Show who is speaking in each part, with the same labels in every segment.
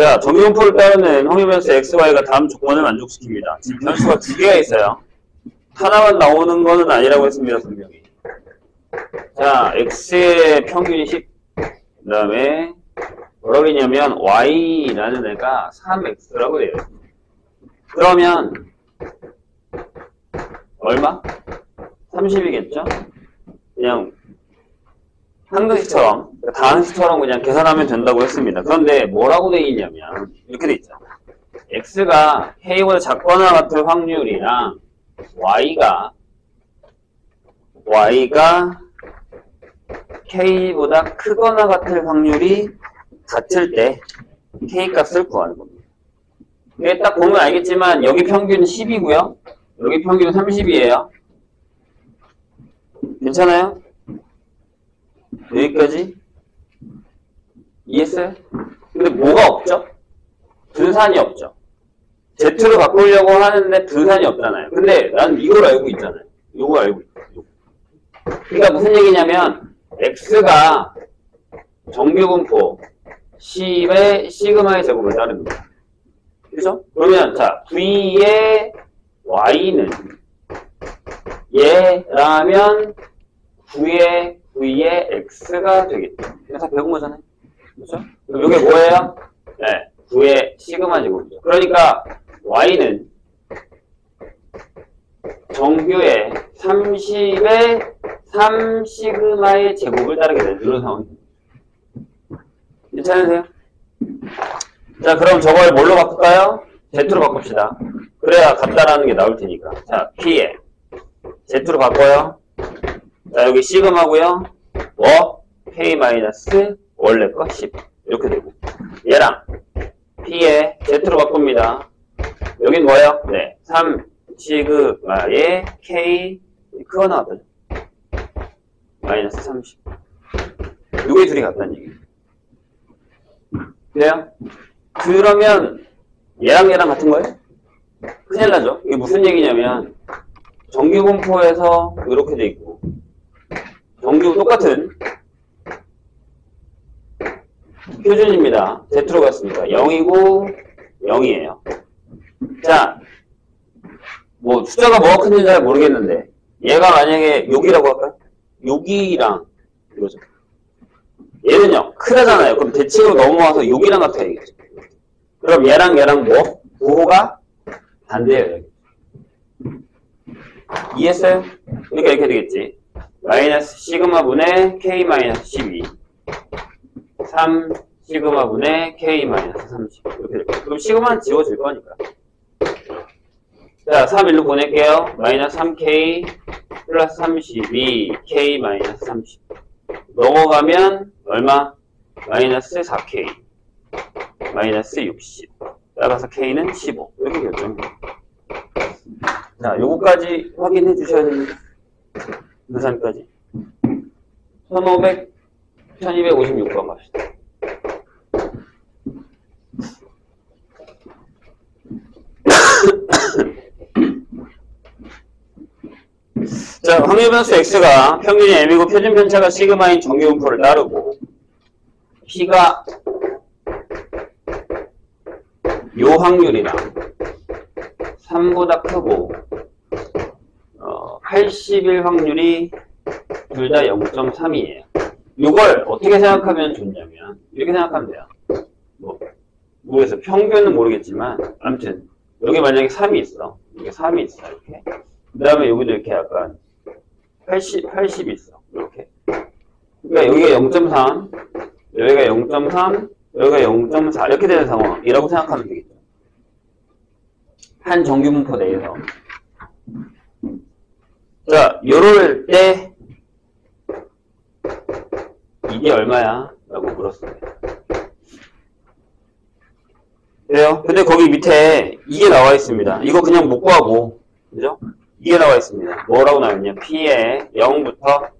Speaker 1: 자, 정규분포를 따르는 확률변수 xy가 다음 조건을 만족시킵니다. 지금 변수가 두 개가 있어요. 하나만 나오는 거는 아니라고 했습니다, 분명히. 자, x의 평균이 10. 그 다음에 뭐라고 했냐면 y라는 애가 3x라고 해요. 그러면 얼마? 30이겠죠? 그냥 한글식처럼, 다항식처럼 그냥 계산하면 된다고 했습니다. 그런데 뭐라고 되어 있냐면 이렇게 되어 있죠. x가 k보다 작거나 같을 확률이랑 y가 k보다 크거나 같을 확률이 같을 때 k 값을 구하는 겁니다. 이게 딱 보면 알겠지만 여기 평균은 10이고요. 여기 평균은 30이에요. 괜찮아요? 여기까지? 이해했어요? 근데 뭐가 없죠? 분산이 없죠. Z로 바꾸려고 하는데 분산이 없잖아요. 근데 난 이걸 알고 있잖아요. 이거 알고 있죠. 그러니까 무슨 얘기냐면 X가 정규분포 10의 시그마의 제곱을 따릅니다. 그죠? 그러면 자 V의 Y는 얘라면 9의 V의 X가 되겠죠. 그래서 배운 거잖아요. 그렇죠? 그럼 이게 뭐예요? 네, 9의 시그마 제곱이죠. 그러니까 Y는 정규의 30의 3시그마의 제곱을 따르게 되는 이런 상황입니다. 괜찮으세요? 자, 그럼 저걸 뭘로 바꿀까요? Z로 바꿉시다. 그래야 같다라는 게 나올 테니까. 자, P에 Z로 바꿔요. 자, 여기 시그마고요. K 마이너스 원래 거 10. 이렇게 되고. 얘랑 P에 Z로 바꿉니다. 여긴 뭐예요? 네. 3시그마의 K 크거 나왔거든요. 마이너스 30. 요게 둘이 같다는 얘기예요. 그래요? 그러면 얘랑 같은 거예요? 큰일 나죠? 이게 무슨 얘기냐면 정규분포에서 이렇게 돼 있고 정규 똑같은 표준입니다. Z로 갔으니까 0이고 0이에요. 자, 뭐 숫자가 뭐가 큰지 잘 모르겠는데 얘가 만약에 여기라고 할까요? 여기랑 이거죠. 얘는요 크다잖아요. 그럼 대칭으로 넘어와서 여기랑 같아야 되겠죠. 그럼 얘랑 뭐? 부호가 반대예요. 이해했어요? 그러니까 이렇게 되겠지. 마이너스 시그마분의 K 마이너스 12 3 시그마분의 K 마이너스 30 이렇게 될 거예요. 그럼 시그마는 지워질 거니까. 자, 3 일로 보낼게요. 마이너스 3K 플러스 32 K 마이너스 30 넘어가면 얼마? 마이너스 4K 마이너스 60 따라서 K는 15 이렇게 결정해요. 자, 요거까지 확인해 주셔야 됩니다. 계산까지 1500 1256번 갑시다. 자, 확률변수 X가 평균이 M이고 표준 편차가 시그마인 정규분포를 따르고 P가 요 확률이랑 3보다 크고 80일 확률이 둘 다 0.3이에요. 이걸 어떻게 생각하면 좋냐면 이렇게 생각하면 돼요. 모르겠어요. 평균은 모르겠지만 아무튼 여기 만약에 3이 있어. 여기 3이 있어. 이렇게. 그 다음에 여기도 이렇게 약간 80이 있어. 이렇게. 그러니까 여기가 0.3, 여기가 0.3, 여기가 0.4 이렇게 되는 상황이라고 생각하면 되겠죠. 한 정규분포 내에서. 자, 요럴 때 이게 얼마야? 라고 물었습니다. 그래요? 근데 거기 밑에 이게 나와 있습니다. 이거 그냥 못 구하고, 그죠? 이게 나와 있습니다. 뭐라고 나왔냐? P에 0부터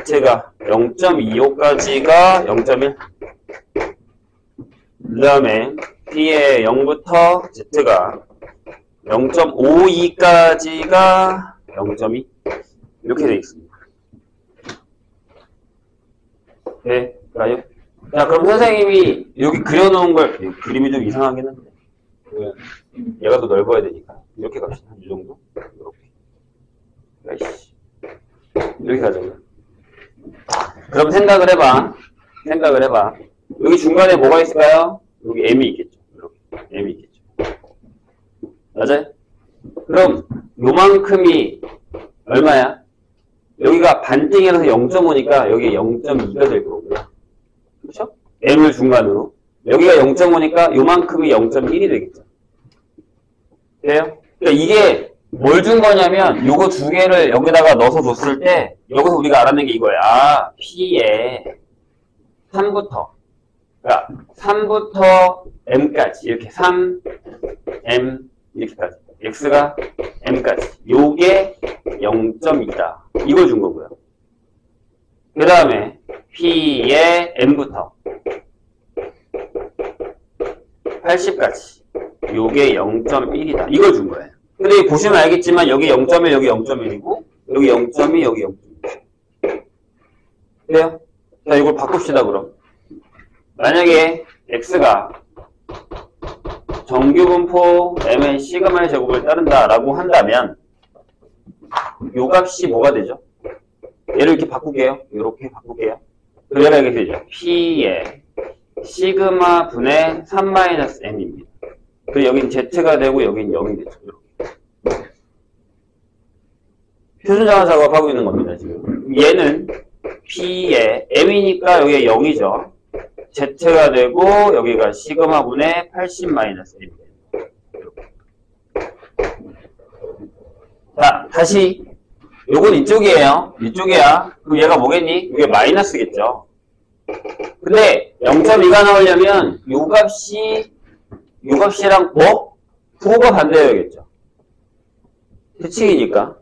Speaker 1: Z가 0.25까지가 0.1. 그 다음에 P에 0부터 Z가 0.52까지가 0.2. 이렇게 되어 있습니다. 될까요? 자, 그럼 선생님이 여기 그려놓은 걸, 그림이 좀 이상하긴 한데. 얘가 더 넓어야 되니까. 이렇게 갑시다. 이 정도? 이렇게. 아이씨. 이렇게 가자고요. 그럼 생각을 해봐. 생각을 해봐. 여기 중간에 뭐가 있을까요? 여기 M이 있겠죠. 이렇게. M이 있겠죠. 맞아요? 그럼 요만큼이 얼마야? 여기가 반띵이라서 0.5니까 여기 0.2가 될 거고요. 그렇죠? M을 중간으로. 여기가 0.5니까 요만큼이 0.1이 되겠죠. 돼요? 그러니까 이게 뭘 준 거냐면 요거 두 개를 여기다가 넣어서 줬을 때 여기서 우리가 알아낸 게 이거야. 아, P에 3부터 그러니까 3부터 M까지 이렇게 3, M 이렇게까지 X가 M까지 요게 0.2다. 이걸 준 거고요. 그 다음에 P에 M부터 80까지 요게 0.1이다. 이걸 준 거예요. 근데 여기 보시면 알겠지만 여기 0.1, 여기 0.1이고 여기 0.2, 여기 0.1. 그래요? 자, 이걸 바꿉시다 그럼. 만약에 X가 정규분포 M의 시그마의 제곱을 따른다라고 한다면 요 값이 뭐가 되죠? 얘를 이렇게 바꿀게요. 이렇게 바꿀게요. 그럼 얘가 이렇게 되죠. P의 시그마 분의 3-M입니다. 그리고 여긴 Z가 되고 여긴 0이 되죠. 이렇게. 표준정화 작업하고 있는 겁니다, 지금. 얘는 P의 M이니까 여기에 0이죠. Z가 되고 여기가 시그마 분의 80-M입니다. 자, 다시 요건 이쪽이에요. 이쪽이야. 그럼 얘가 뭐겠니? 이게 마이너스겠죠. 근데 0.2가 나오려면 요 값이랑 뭐? 부호가 반대여야겠죠. 규칙이니까.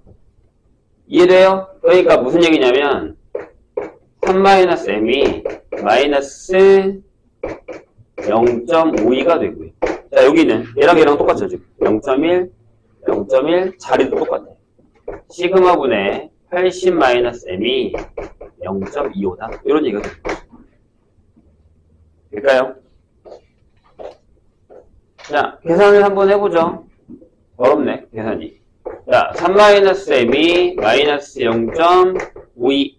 Speaker 1: 이해돼요? 그러니까 무슨 얘기냐면 3-M이 마이너스 0.52가 되고요. 자, 여기는 얘랑 똑같죠, 지금. 0.1, 0.1, 자리도 똑같아요. 시그마 분의 80-M이 0.25다. 이런 얘기가 됩니다. 될까요? 자, 계산을 한번 해보죠. 어렵네, 계산이. 자, 3-M이 마이너스 0.52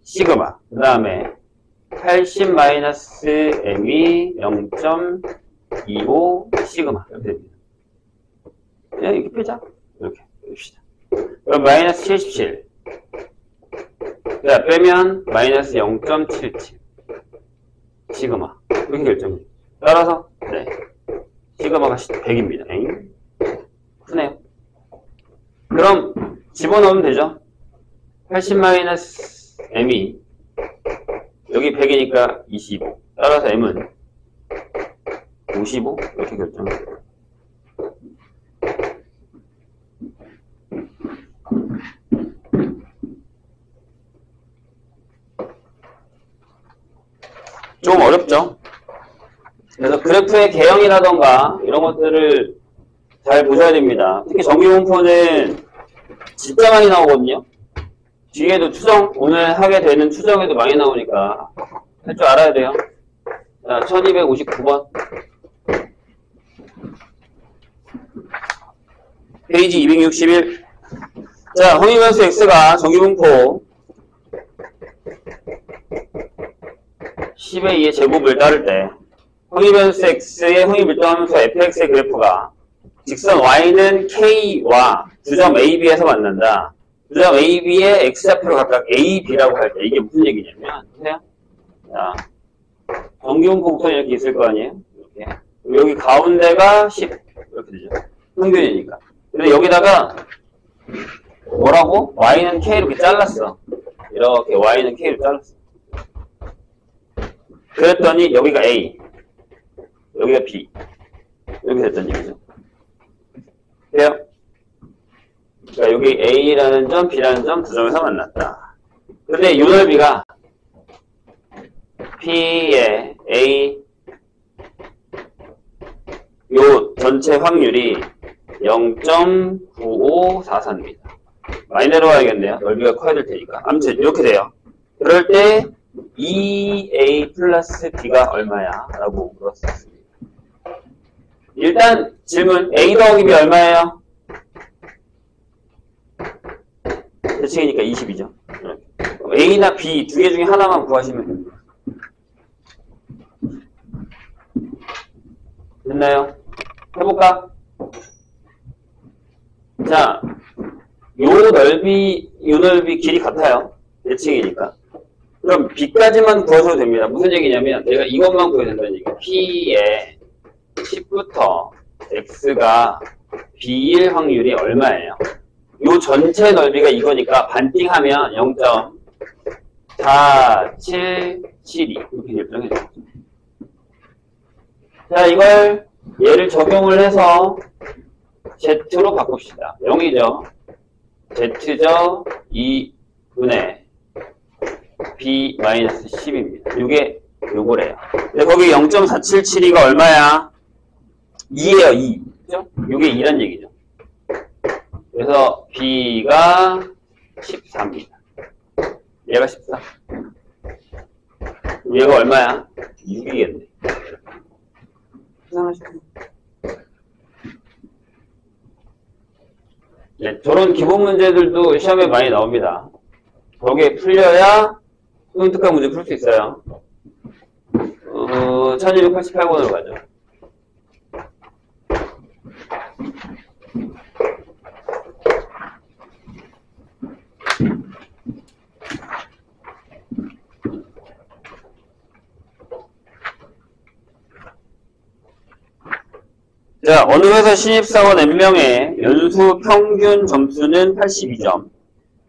Speaker 1: 시그마. 그 다음에 80-M이 0.25 시그마. 이렇게 됩니다. 그냥 이렇게 빼자. 이렇게 뺍시다. 그럼 마이너스 77. 자, 빼면 마이너스 0.77 시그마. 이렇게 결정해요. 따라서 네, 시그마가 100입니다. 크네요. 그럼 집어넣으면 되죠. 80-M이 여기 100이니까 25. 따라서 M은 55 이렇게 결정해요. 좀 어렵죠? 그래서 그래프의 개형이라던가 이런 것들을 잘 보셔야 됩니다. 특히 정규분포는 진짜 많이 나오거든요. 뒤에도 추정, 오늘 하게 되는 추정에도 많이 나오니까 할 줄 알아야 돼요. 자, 1259번. 페이지 261. 자, 홍익변수 X가 정규분포 10의 2의 제곱을 따를 때 홍익변수 X의 홍익밀도함수 fx의 그래프가 직선 y는 k와 주점 AB에서 만난다. 주점 AB의 x좌표로 각각 A, B라고 할 때 이게 무슨 얘기냐면 보세요. 자, 정규분포부터 이렇게 있을 거 아니에요? 이렇게. 여기 가운데가 10 이렇게 되죠. 평균이니까. 근데 여기다가 뭐라고? y는 k 이렇게 잘랐어. 이렇게 y는 k로 잘랐어. 그랬더니 여기가 A, 여기가 B 이렇게 됐던 얘기죠. 돼요? 그러니까 여기 A라는 점, B라는 점 두 점에서 만났다. 근데 요 넓이가 P의 A 요 전체 확률이 0.9544입니다. 많이 내려와야겠네요. 넓이가 커야 될 테니까. 아무튼 이렇게 돼요. 그럴 때 2a 플러스 b가 얼마야? 라고 물었습니다. 일단 질문 a 더하기 b 얼마예요? 대칭이니까 20이죠. a나 b 두 개 중에 하나만 구하시면 됩니다. 됐나요? 해볼까? 자, 요 넓이 길이 같아요. 대칭이니까. 그럼 b까지만 구하셔도 됩니다. 무슨 얘기냐면 내가 이것만 구해야 된다는 얘기예요. p의 10부터 x가 b일 확률이 얼마예요? 요 전체 넓이가 이거니까 반띵하면 0.4772 이렇게 결정해줘요. 자, 이걸 얘를 적용을 해서 z로 바꿉시다. 0이죠. z죠. 2분의 b-10입니다. 요게 요거래요. 근데 거기 0.4772가 얼마야? 2예요, 2. 그죠? 요게 2란 얘기죠. 그래서 b가 14입니다. 얘가 14. 얘가 얼마야? 6이겠네. 계산하시죠. 네, 저런 기본 문제들도 시험에 많이 나옵니다. 거기에 풀려야 수능 특강 문제 풀 수 있어요. 1288번으로 가죠. 자, 어느 회사 신입사원 N명의 연수 평균 점수는 82점,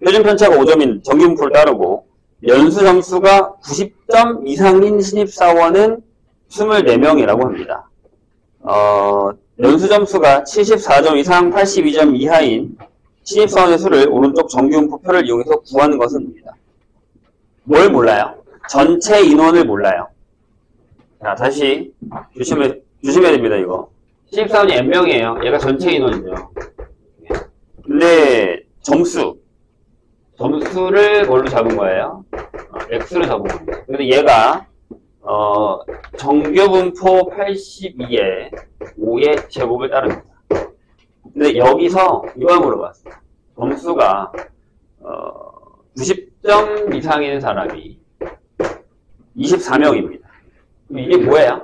Speaker 1: 표준 편차가 5점인 정규분포를 따르고 연수 점수가 90점 이상인 신입사원은 24명이라고 합니다. 연수 점수가 74점 이상 82점 이하인 신입사원의 수를 오른쪽 정규분포표를 이용해서 구하는 것은입니다. 뭘 몰라요? 전체 인원을 몰라요. 자, 다시 조심해야 됩니다, 이거. 신입사원이 N명이에요. 얘가 전체 인원이죠. 근데 점수를 뭘로 잡은 거예요? X로 잡은 겁니다. 근데 얘가 정규분포 82에 5의 제곱을 따릅니다. 근데 여기서 이걸 물어봤어요. 점수가 90점 이상인 사람이 24명입니다. 이게 뭐예요?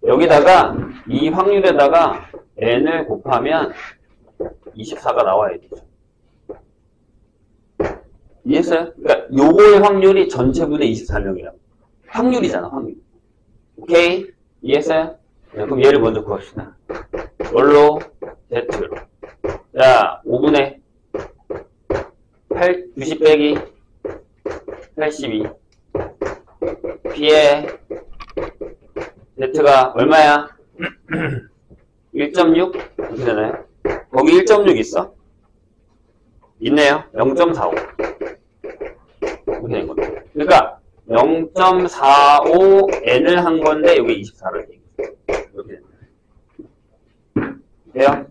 Speaker 1: 여기다가 이 확률에다가 n을 곱하면 24가 나와야 되죠. 이해했어요? 그러니까 요거의 확률이 전체분의 24명이라고. 확률이잖아, 확률. 오케이? 이해했어요? 네, 그럼 얘를 먼저 구합시다. 뭘로? Z로. 자, 5분의 90 빼기 82. B의 Z가 얼마야? 1.6? 이렇게 되나요? 거기 1.6 있어? 있네요. 0.45. 이렇게 된 겁니다. 그러니까 0.45n을 한 건데 여기 24를 얘기했어요. 이렇게 됩니다. 돼요?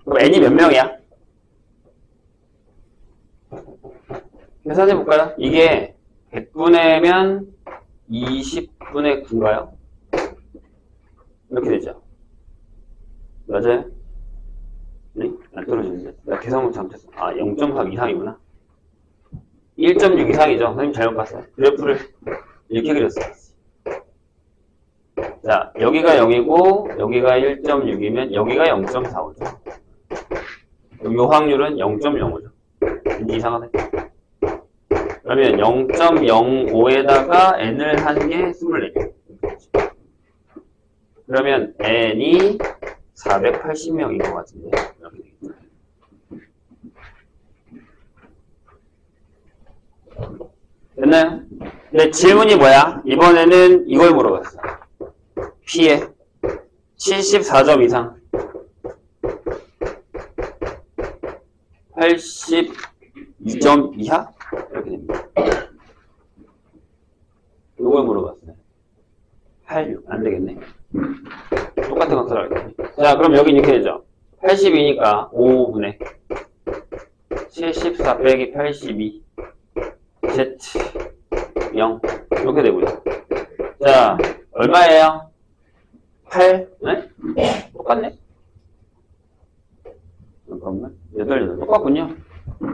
Speaker 1: 그럼 n이 몇 명이야? 계산해 볼까요? 이게 100분의면 20분의 9인가요? 이렇게 되죠. 맞아요? 네? 안 떨어지는데? 나 계산을 잘못했어. 0.3 이상이구나. 1.6 이상이죠. 선생님 잘못 봤어요. 그래프를 이렇게 그렸어요. 자, 여기가 0이고, 여기가 1.6이면, 여기가 0.45죠. 요 확률은 0.05죠. 왠지 이상하네. 그러면 0.05에다가 n을 한 게 24개. 그러면 n이 480명인 것 같은데. 이렇게 되겠죠. 됐나요? 근데 질문이 뭐야? 이번에는 이걸 물어봤어. P에 74점 이상 82점 이하? 이렇게 됩니다. 이걸 물어봤어요. 86. 안 되겠네. 똑같은 것을 하겠네. 자, 그럼 여기 이렇게 되죠. 82니까 5분의 74 빼기 82 Z 0 이렇게 되고요. 자, 얼마예요? 8? 네? 똑같네? 잠깐만. 8, 똑같군요.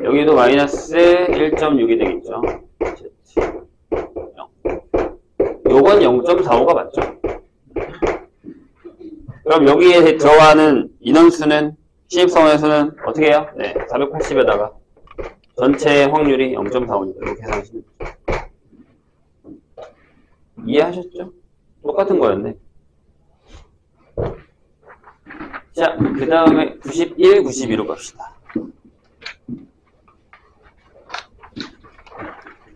Speaker 1: 여기도 마이너스 1.6이 되겠죠. Z 0. 요건 0.45가 맞죠? 그럼 여기에 들어가는 인원수는 신입사원에서는 어떻게 해요? 네, 480에다가 전체 확률이 0.45니까 이렇게 계산하시면 돼요. 이해하셨죠? 똑같은 거였네. 자, 그 다음에 91, 92로 갑시다.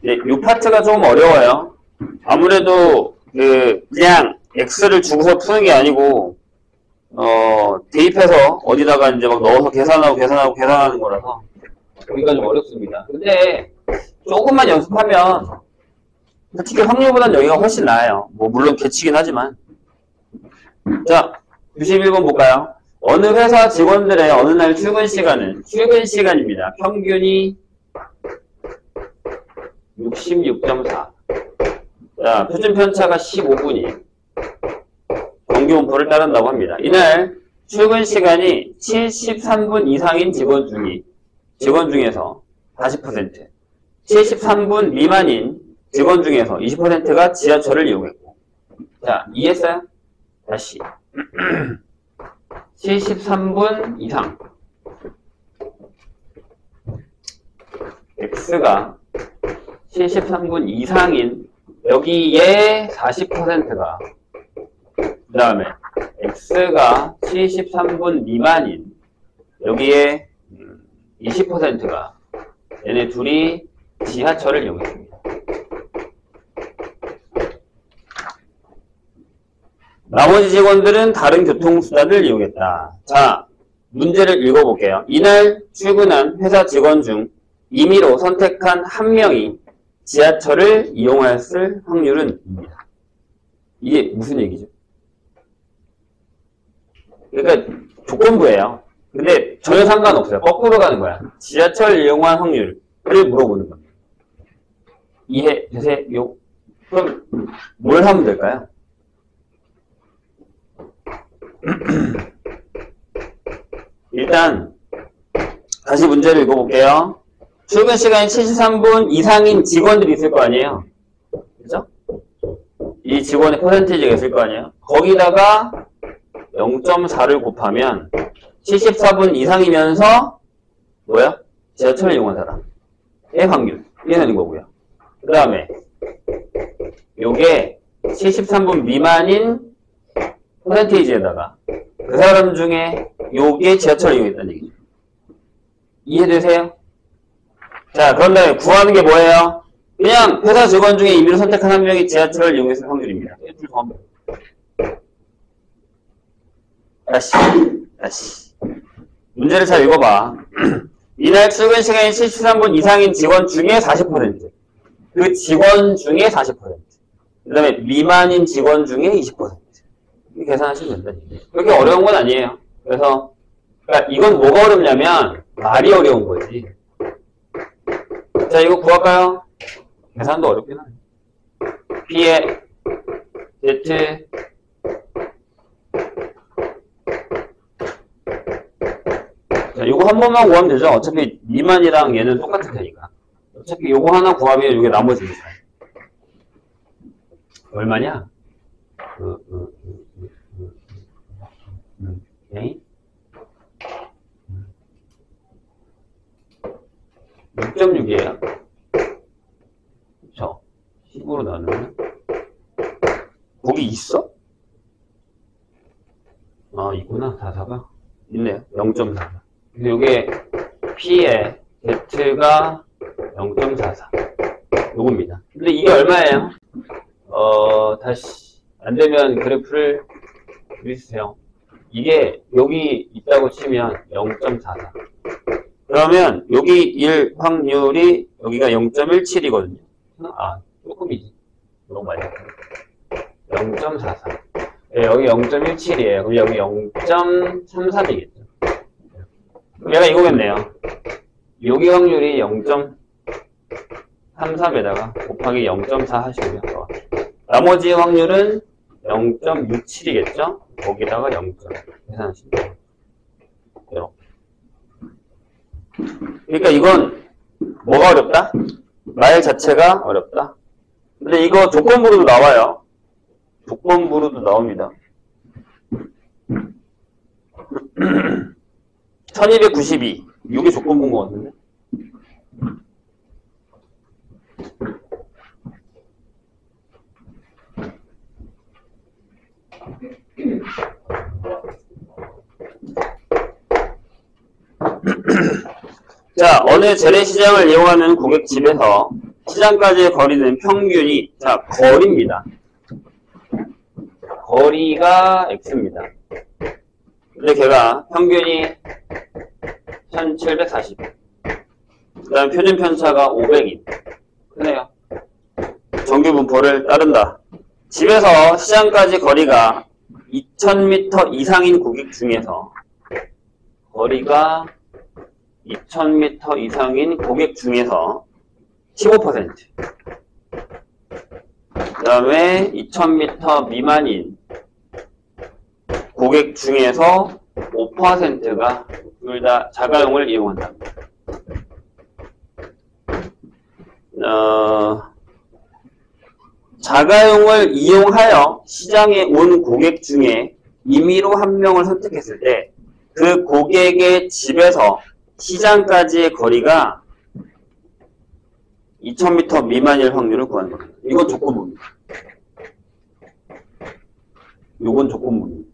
Speaker 1: 네, 이 파트가 조금 어려워요. 아무래도 그냥 X를 주고서 푸는 게 아니고 대입해서 어디다가 이제 막 넣어서 계산하는 거라서 여기가 좀 어렵습니다. 근데 조금만 연습하면 솔직히 확률보다는 여기가 훨씬 나아요. 뭐 물론 개치긴 하지만. 자, 91번 볼까요? 어느 회사 직원들의 어느 날 출근 시간입니다. 평균이 66.4. 자, 표준 편차가 15분이에요. 정규 분포를 따른다고 합니다. 이날 출근 시간이 73분 이상인 직원 중에서 40%, 73분 미만인 직원 중에서 20%가 지하철을 이용했고. 자, 이해했어요? 다시. 73분 이상. X가 73분 이상인 여기에 40%가 그 다음에 X가 73분 미만인 여기에 20%가 얘네 둘이 지하철을 이용했습니다. 나머지 직원들은 다른 교통수단을 이용했다. 자, 문제를 읽어볼게요. 이날 출근한 회사 직원 중 임의로 선택한 한 명이 지하철을 이용했을 확률은 입니다. 이게 무슨 얘기죠? 그러니까 조건부예요. 근데 전혀 상관없어요. 거꾸로 가는 거야. 지하철 이용한 확률을 물어보는 겁니다. 이해되세요? 그럼 뭘 하면 될까요? 일단 다시 문제를 읽어볼게요. 출근 시간이 73분 이상인 직원들이 있을 거 아니에요? 그죠? 이 직원의 퍼센티지가 있을 거 아니에요? 거기다가 0.4를 곱하면 74분 이상이면서 뭐야? 지하철을 이용한 사람의 확률 이해되는 거고요. 그 다음에 요게 73분 미만인 퍼센테이지에다가 그 사람 중에 요게 지하철을 이용했다는 얘기죠. 이해되세요? 자, 그런데 구하는 게 뭐예요? 그냥 회사 직원 중에 임의로 선택한 한 명이 지하철을 이용했을 확률입니다. 다시. 문제를 잘 읽어봐. 이날 출근 시간이 73분 이상인 직원 중에 40%. 그 직원 중에 40%. 그 다음에 미만인 직원 중에 20%. 이렇게 계산하시면 된다는 얘기예요. 그렇게 어려운 건 아니에요. 그래서, 그러니까 이건 뭐가 어렵냐면, 말이 어려운 거지. 자, 이거 구할까요? 계산도 어렵긴 하네. P에 Z 자, 요거 한 번만 구하면 되죠. 어차피 미만이랑 얘는 똑같을 테니까. 어차피 요거 하나 구하면 요게 나머지니까. 얼마냐? 오케이. 6.6이에요. 그쵸? 10으로 나누면. 거기 있어? 아, 있구나. 4가 있네요. 0.4. 근데 요게 P에 Z가 0.44. 요겁니다. 근데 이게 얼마예요? 다시. 안 되면 그래프를 그리세요. 이게 여기 있다고 치면 0.44. 그러면 여기 1 확률이 여기가 0.17이거든요. 아, 조금이지. 너무 많이 했다. 0.44. 네, 여기 0.17이에요. 그럼 여기 0.33이겠죠. 그럼 얘가 이거겠네요. 여기 확률이 0.33에다가 곱하기 0.4 하시고요. 나머지 확률은 0.67이겠죠? 거기다가 0. 계산하시면 돼요. 이렇게. 그러니까 이건 뭐가 어렵다? 말 자체가 어렵다. 근데 이거 조건부로도 나와요. 조건부로도 나옵니다. 1292. 이게 조건부인 것 같은데? 자, 어느 재래시장을 이용하는 고객집에서 시장까지의 거리는 평균이, 자, 거리입니다. 거리가 x입니다. 근데 걔가 평균이 1740. 그 다음 표준 편차가 500인. 크네요. 정규 분포를 따른다. 집에서 시장까지 거리가 2000m 이상인 고객 중에서 거리가 2000m 이상인 고객 중에서 15%. 그 다음에 2000m 미만인 고객 중에서 5%가 둘 다 자가용을 이용한다. 자가용을 이용하여 시장에 온 고객 중에 임의로 한 명을 선택했을 때 그 고객의 집에서 시장까지의 거리가 2000m 미만일 확률을 구하는 겁니다. 이건 조건부입니다. 이건 조건부입니다.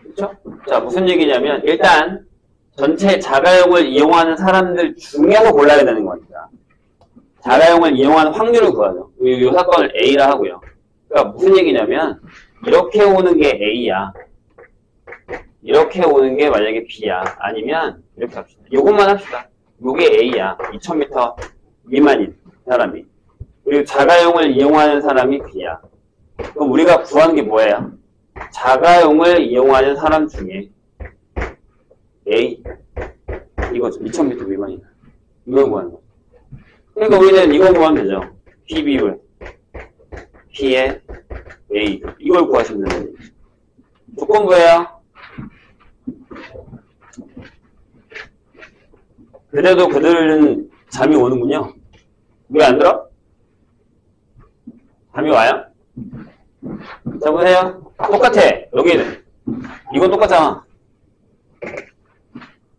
Speaker 1: 그렇죠? 자, 무슨 얘기냐면 일단 전체 자가용을 이용하는 사람들 중에서 골라야 되는 겁니다. 자가용을 이용하는 확률을 구하죠. 이 사건을 A라 하고요. 그러니까 무슨 얘기냐면 이렇게 오는 게 A야. 이렇게 오는 게 만약에 B야. 아니면 이렇게 합시다. 요것만 합시다. 요게 A야. 2000m 미만인 사람이. 그리고 자가용을 이용하는 사람이 B야. 그럼 우리가 구하는 게 뭐예요? 자가용을 이용하는 사람 중에 A. 이거죠. 2000m 미만인. 이걸 구하는 거죠. 그러니까 우리는 이걸 구하면 되죠. P 비율. P의 A. 이걸 구하시면 됩니다. 조건부예요. 그래도 그들은 잠이 오는군요. 왜 안 들어? 잠이 와요? 자, 보세요. 똑같아. 여기는. 이건 똑같잖아.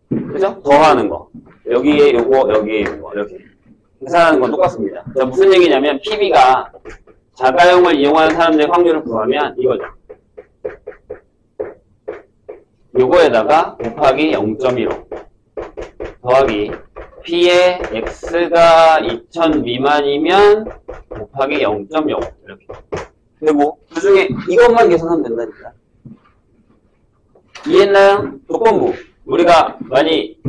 Speaker 1: 그죠? 더하는 거. 여기에 요거, 여기에 요거. 이렇게. 계산하는 건 똑같습니다. 자, 무슨 얘기냐면, PB가 자가용을 이용하는 사람들의 확률을 구하면 이거죠. 요거에다가 곱하기 0.15 더하기 P의 X가 2000 미만이면 곱하기 0.05 이렇게. 그리고 그 중에 이것만 계산하면 된다니까. 이해했나요? 조건부. 우리가 많이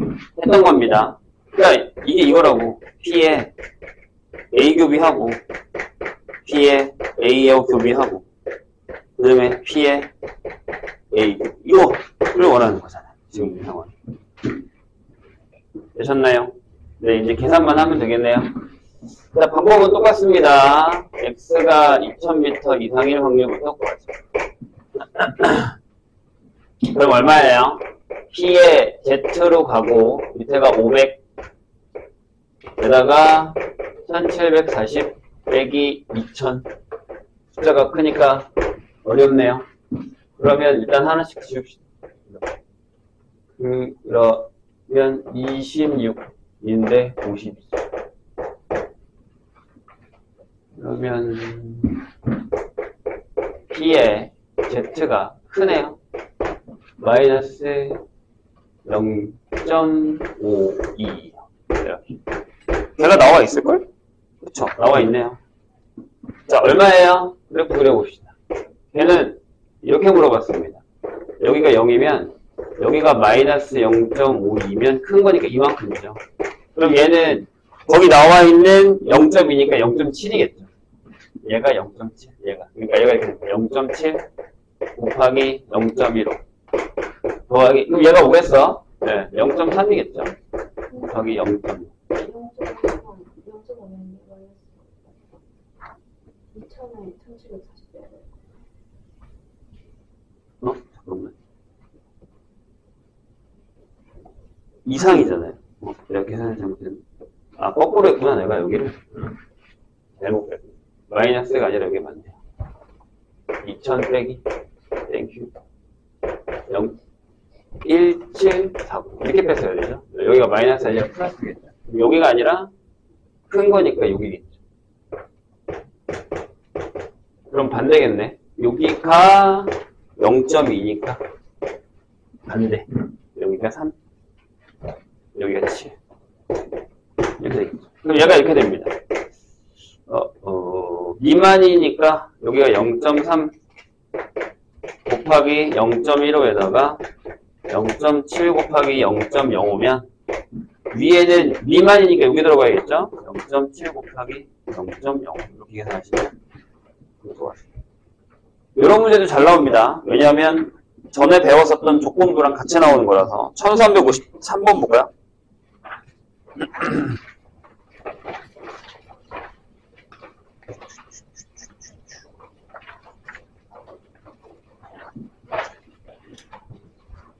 Speaker 1: 했던 겁니다. 그러니까 이게 이거라고. P의 A 교비하고 P의 A하고 교비하고 그 다음에 P의 A 이거를 원하는 거잖아요. 지금 이 상황. 되셨나요? 네, 이제 계산만 하면 되겠네요. 자, 방법은 똑같습니다. X가 2000m 이상일 확률부터 구하죠. 그럼 얼마예요? P에 Z로 가고 밑에가 500 게다가 1740 빼기 2000 숫자가 크니까 어렵네요. 그러면 일단 하나씩 지웁시다. 그러면 26인데 50이죠. 그러면 P의 Z가 크네요. 마이너스 0.52 이렇게. 걔가 나와 있을걸? 그쵸? 나와 있네요. 자, 얼마예요? 그래프 그려봅시다. 걔는 이렇게 물어봤습니다. 여기가 0이면 여기가 마이너스 0.52면 큰 거니까 이만큼이죠. 그럼 얘는 거기 나와 있는 0.2니까 0.7이겠죠. 얘가 0.7, 얘가. 그러니까 얘가 이렇게 0.7 곱하기 0.15 더하기, 그럼 얘가 오겠어? 네, 0.3이겠죠. 저기 0.5.
Speaker 2: 0.5면 2,000에 1,740 빼야 돼.
Speaker 1: 잠깐만. 이상이잖아요. 내가 계산을 잘못했네. 아, 거꾸로 했구나, 내가 여기를. 잘못 뺐네. 마이너스가 아니라 여기 맞네요. 2000 빼기. 땡큐. 0, 1749. 이렇게 뺐어야 되죠? 여기가 마이너스 아니라 플러스겠죠. 여기가 아니라 큰 거니까 여기겠죠. 그럼 반대겠네. 여기가 0.2니까 반대. 여기가 3. 여기가 7. 이렇게 되겠죠. 그럼 얘가 이렇게 됩니다. 미만이니까 여기가 0.3 곱하기 0.15에다가 0.7 곱하기 0.05면 위에는 미만이니까 여기 들어가야겠죠? 0.7 곱하기 0.05 이렇게 계산하시면 들어가십니다. 이런 문제도 잘 나옵니다. 왜냐하면 전에 배웠었던 조건부랑 같이 나오는 거라서 1353번 볼까요?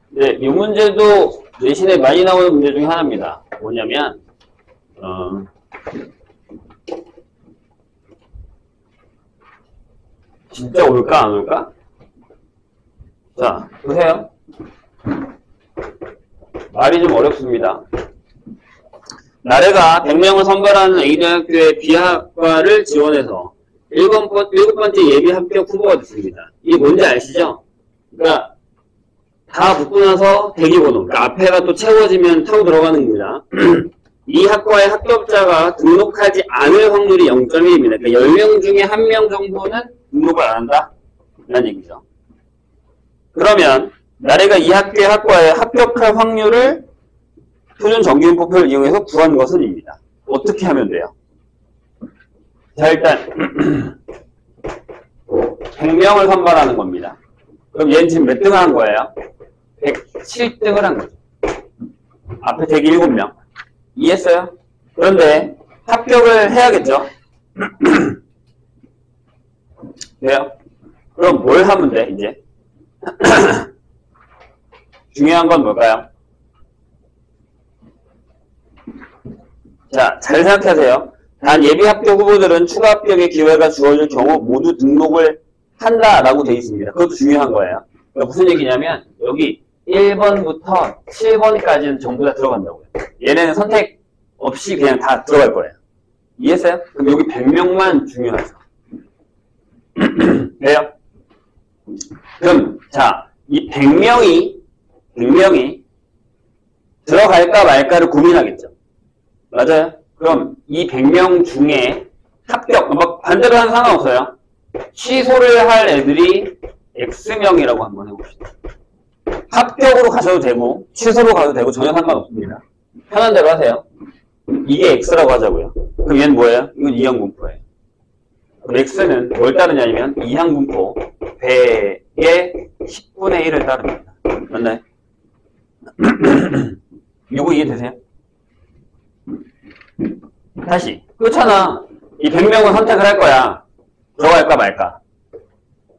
Speaker 1: 네, 이 문제도 내신에 많이 나오는 문제 중에 하나입니다. 뭐냐면 진짜 올까 안 올까? 자, 보세요. 말이 좀 어렵습니다. 나래가 100명을 선발하는 A대학교의 비학과를 지원해서 7번째 예비 합격 후보가 됐습니다. 이게 뭔지 아시죠? 그러니까 다 붙고 나서 대기번호, 그러니까 앞에가 또 채워지면 타고 들어가는 겁니다. 이 학과의 합격자가 등록하지 않을 확률이 0.1입니다. 그러니까 10명 중에 1명 정도는 등록을 안 한다? 라는 얘기죠. 그러면 나래가 이 학과에 합격할 확률을 표준 정기분포표를 이용해서 구한 것은 입니다. 어떻게 하면 돼요? 자, 일단 100명을 선발하는 겁니다. 그럼 얘는 지금 몇 등을 한 거예요? 107등을 한 거죠. 앞에 대기 7명. 이해했어요? 그런데 합격을 해야겠죠? 돼요? 그럼 뭘 하면 돼, 이제? 중요한 건 뭘까요? 자, 잘 생각하세요. 단 예비 합격 후보들은 추가 합격의 기회가 주어질 경우 모두 등록을 한다라고 되어 있습니다. 그것도 중요한 거예요. 그러니까 무슨 얘기냐면 여기 1번부터 7번까지는 전부 다 들어간다고요. 얘네는 선택 없이 그냥 다 들어갈 거예요. 이해했어요? 그럼 여기 100명만 중요하죠. 그래요? 그럼 자, 이 100명이 들어갈까 말까를 고민하겠죠. 맞아요? 그럼 이 100명 중에 합격, 뭐 반대로 하는 상관없어요. 취소를 할 애들이 X명이라고 한번 해봅시다. 합격으로 가셔도 되고 취소로 가도 되고 전혀 상관없습니다. 편한 대로 하세요. 이게 X라고 하자고요. 그럼 얘는 뭐예요? 이건 이항분포예요. 그럼 X는 뭘 따르냐면 이항분포 배의 10분의 1을 따릅니다. 맞나요? 이거 이해되세요? 다시 그렇잖아. 이 100명은 선택을 할 거야. 들어갈까 말까.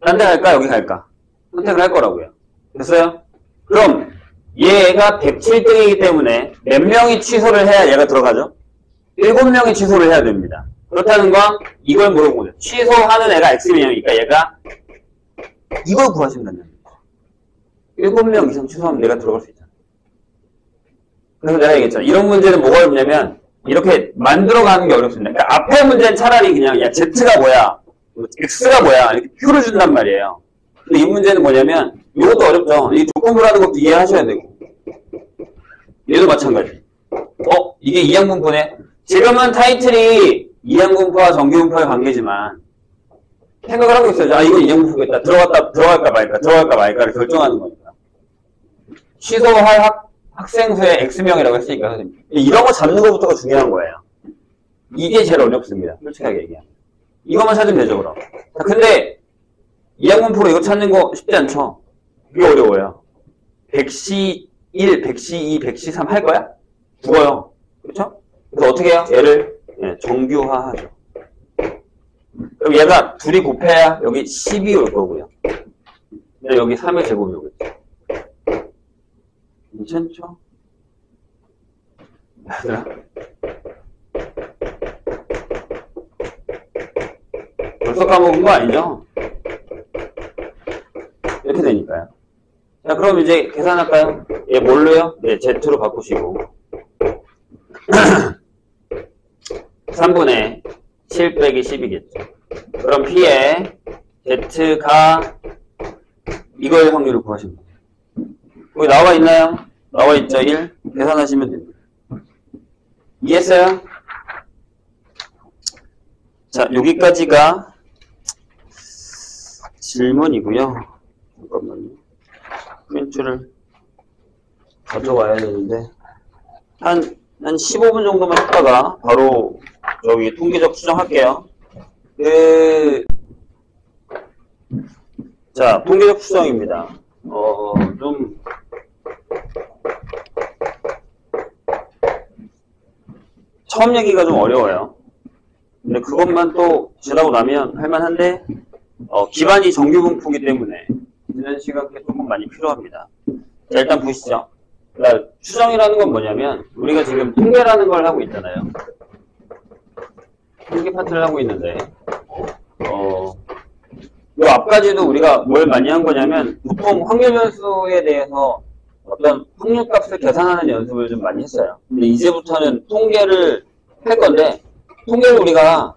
Speaker 1: 딴 데 갈까 여기 갈까. 선택을 할 거라고요. 됐어요? 그럼 얘가 107등이기 때문에 몇 명이 취소를 해야 얘가 들어가죠? 7명이 취소를 해야 됩니다. 그렇다는 건 이걸 물어본 거죠. 취소하는 애가 X명이니까 얘가 이걸 구하신다는 거죠. 7명 이상 취소하면 내가 들어갈 수 있잖아. 그래서 내가 얘기했잖아. 이런 문제는 뭐가 어렵냐면 이렇게 만들어가는 게 어렵습니다. 그러니까 앞에 문제는 차라리 그냥 야 Z가 뭐야, X가 뭐야 이렇게 표를 준단 말이에요. 근데 이 문제는 뭐냐면 이것도 어렵죠. 이 조건부라는 것도 이해하셔야 되고 얘도 마찬가지. 이게 이항분포네. 지금은 타이틀이 이항분포와 정기분포의 관계지만 생각을 하고 있어요. 아 이건 이항분포겠다. 들어갈까 말까를 결정하는 거니까. 취소할 학생 수의 X명이라고 했으니까 선생님. 이런 거 잡는 것부터가 중요한 거예요. 이게 제일 어렵습니다. 솔직하게 얘기하면. 이것만 찾으면 되죠, 그럼. 자, 근데 이항분포로 이거 찾는 거 쉽지 않죠? 이게 어려워요. 100시 100시, 200시, 3 할 거야? 죽어요. 그렇죠? 그래서 어떻게 해요? 얘를 정규화하죠. 그럼 얘가 둘이 곱해야 여기 10이 올 거고요. 근데 여기 3의 제곱이 오겠죠. 괜찮죠? 얘들아. 벌써 까먹은 거 아니죠? 이렇게 되니까요. 자, 그럼 이제 계산할까요? 얘 뭘로요? 네, Z로 바꾸시고. 3분의 7 빼기 10이겠죠. 그럼 P에 Z가 이거의 확률을 구하시면 돼요. 여기 나와 있나요? 나와 있죠? 1. 계산하시면 됩니다. 이해했어요? 자, 여기까지가 질문이고요. 잠깐만요. 프린트를 가져와야 되는데 한 15분 정도만 했다가 바로 저기 통계적 추정할게요. 자, 통계적 추정입니다. 좀 처음 얘기가 좀 어려워요. 근데 그것만 또 지나고 나면 할만한데 기반이 정규분포기 때문에 이런 시각이 조금 많이 필요합니다. 자, 일단 보시죠. 그러니까 추정이라는 건 뭐냐면 우리가 지금 통계라는 걸 하고 있잖아요. 통계 파트를 하고 있는데 이 앞까지도 우리가 뭘 많이 한 거냐면 보통 확률 변수에 대해서 어떤 확률값을 계산하는 연습을 좀 많이 했어요. 근데 이제부터는 통계를 할 건데 통계를 우리가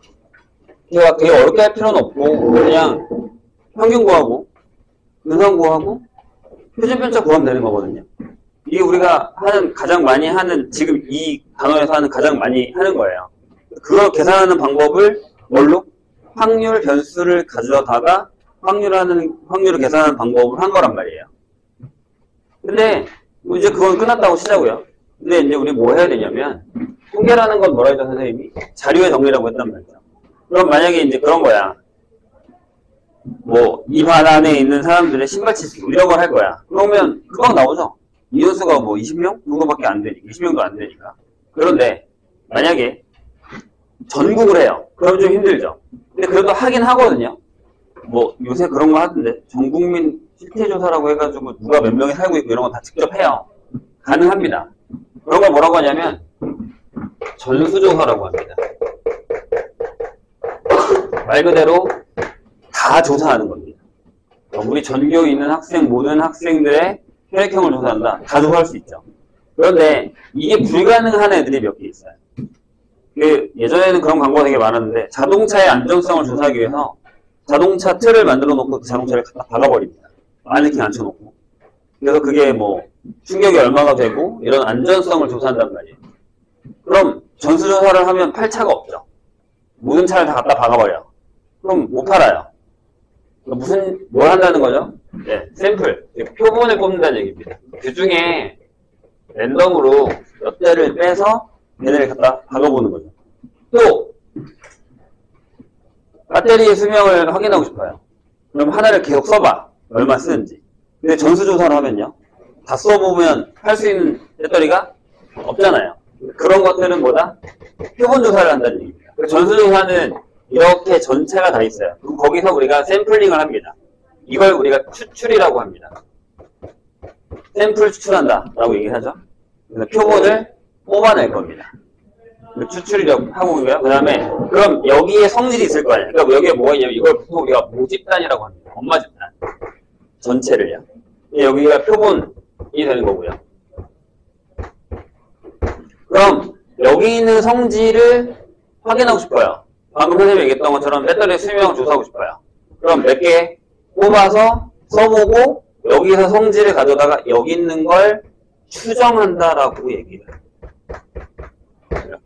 Speaker 1: 되게 어렵게 할 필요는 없고 그냥 평균 구하고 근성 구하고 표준 편차 구하면 되는 거거든요. 이게 우리가 가장 많이 하는 지금 이 단원에서 하는 가장 많이 하는 거예요. 그걸 계산하는 방법을 뭘로? 확률 변수를 가져다가 확률을 계산하는 방법을 한 거란 말이에요. 근데 이제 그건 끝났다고 치자고요. 근데 이제 우리 뭐 해야 되냐면 통계라는 건 뭐라 했죠 선생님이? 자료의 정리라고 했단 말이죠. 그럼 만약에 이제 그런 거야. 뭐 이 반 안에 있는 사람들의 신발 치수 이런 걸 할 거야. 그러면 금방 나오죠. 인원수가 뭐 20명 정도밖에 안 되니까 20명도 안 되니까. 그런데 만약에 전국을 해요. 그럼 좀 힘들죠. 근데 그래도 하긴 하거든요. 뭐 요새 그런 거 하던데 전국민 실태조사라고 해가지고 누가 몇 명이 살고 있고 이런 거 다 직접 해요. 가능합니다. 그런 걸 뭐라고 하냐면 전수조사라고 합니다. 말 그대로 다 조사하는 겁니다. 우리 전교에 있는 학생 모든 학생들의 혈액형을 조사한다. 다 조사할 수 있죠. 그런데 이게 불가능한 애들이 몇 개 있어요. 예전에는 그런 광고가 되게 많았는데 자동차의 안전성을 조사하기 위해서 자동차 틀을 만들어 놓고 그 자동차를 갖다 박아버립니다. 마네킹 앉혀놓고. 그래서 그게 뭐 충격이 얼마가 되고 이런 안전성을 조사한단 말이에요. 그럼 전수조사를 하면 팔 차가 없죠. 모든 차를 다 갖다 박아버려. 그럼 못 팔아요. 뭘 한다는 거죠? 네, 샘플, 표본을 뽑는다는 얘기입니다. 그 중에 랜덤으로 몇 대를 빼서 얘네를 갖다 박아보는 거죠. 또 배터리의 수명을 확인하고 싶어요. 그럼 하나를 계속 써봐. 얼마 쓰는지. 근데 전수조사를 하면요. 다 써보면 할 수 있는 배터리가 없잖아요. 그런 것들은 뭐다? 표본조사를 한다는 얘기입니다. 전수조사는 이렇게 전체가 다 있어요. 그럼 거기서 우리가 샘플링을 합니다. 이걸 우리가 추출이라고 합니다. 샘플 추출한다 라고 얘기하죠. 그래서 표본을 뽑아낼 겁니다. 추출이라고 하고 있고요. 그 다음에 그럼 여기에 성질이 있을 거 아니에요. 그러니까 여기에 뭐가 있냐면 이걸 보통 우리가 모집단이라고 합니다. 엄마 집단 전체를요. 여기가 표본이 되는 거고요. 그럼 여기 있는 성질을 확인하고 싶어요. 방금 선생님이 얘기했던 것처럼 배터리 수명을 조사하고 싶어요. 그럼 몇 개 뽑아서 써보고 여기서 성질을 가져다가 여기 있는 걸 추정한다라고 얘기를 해요.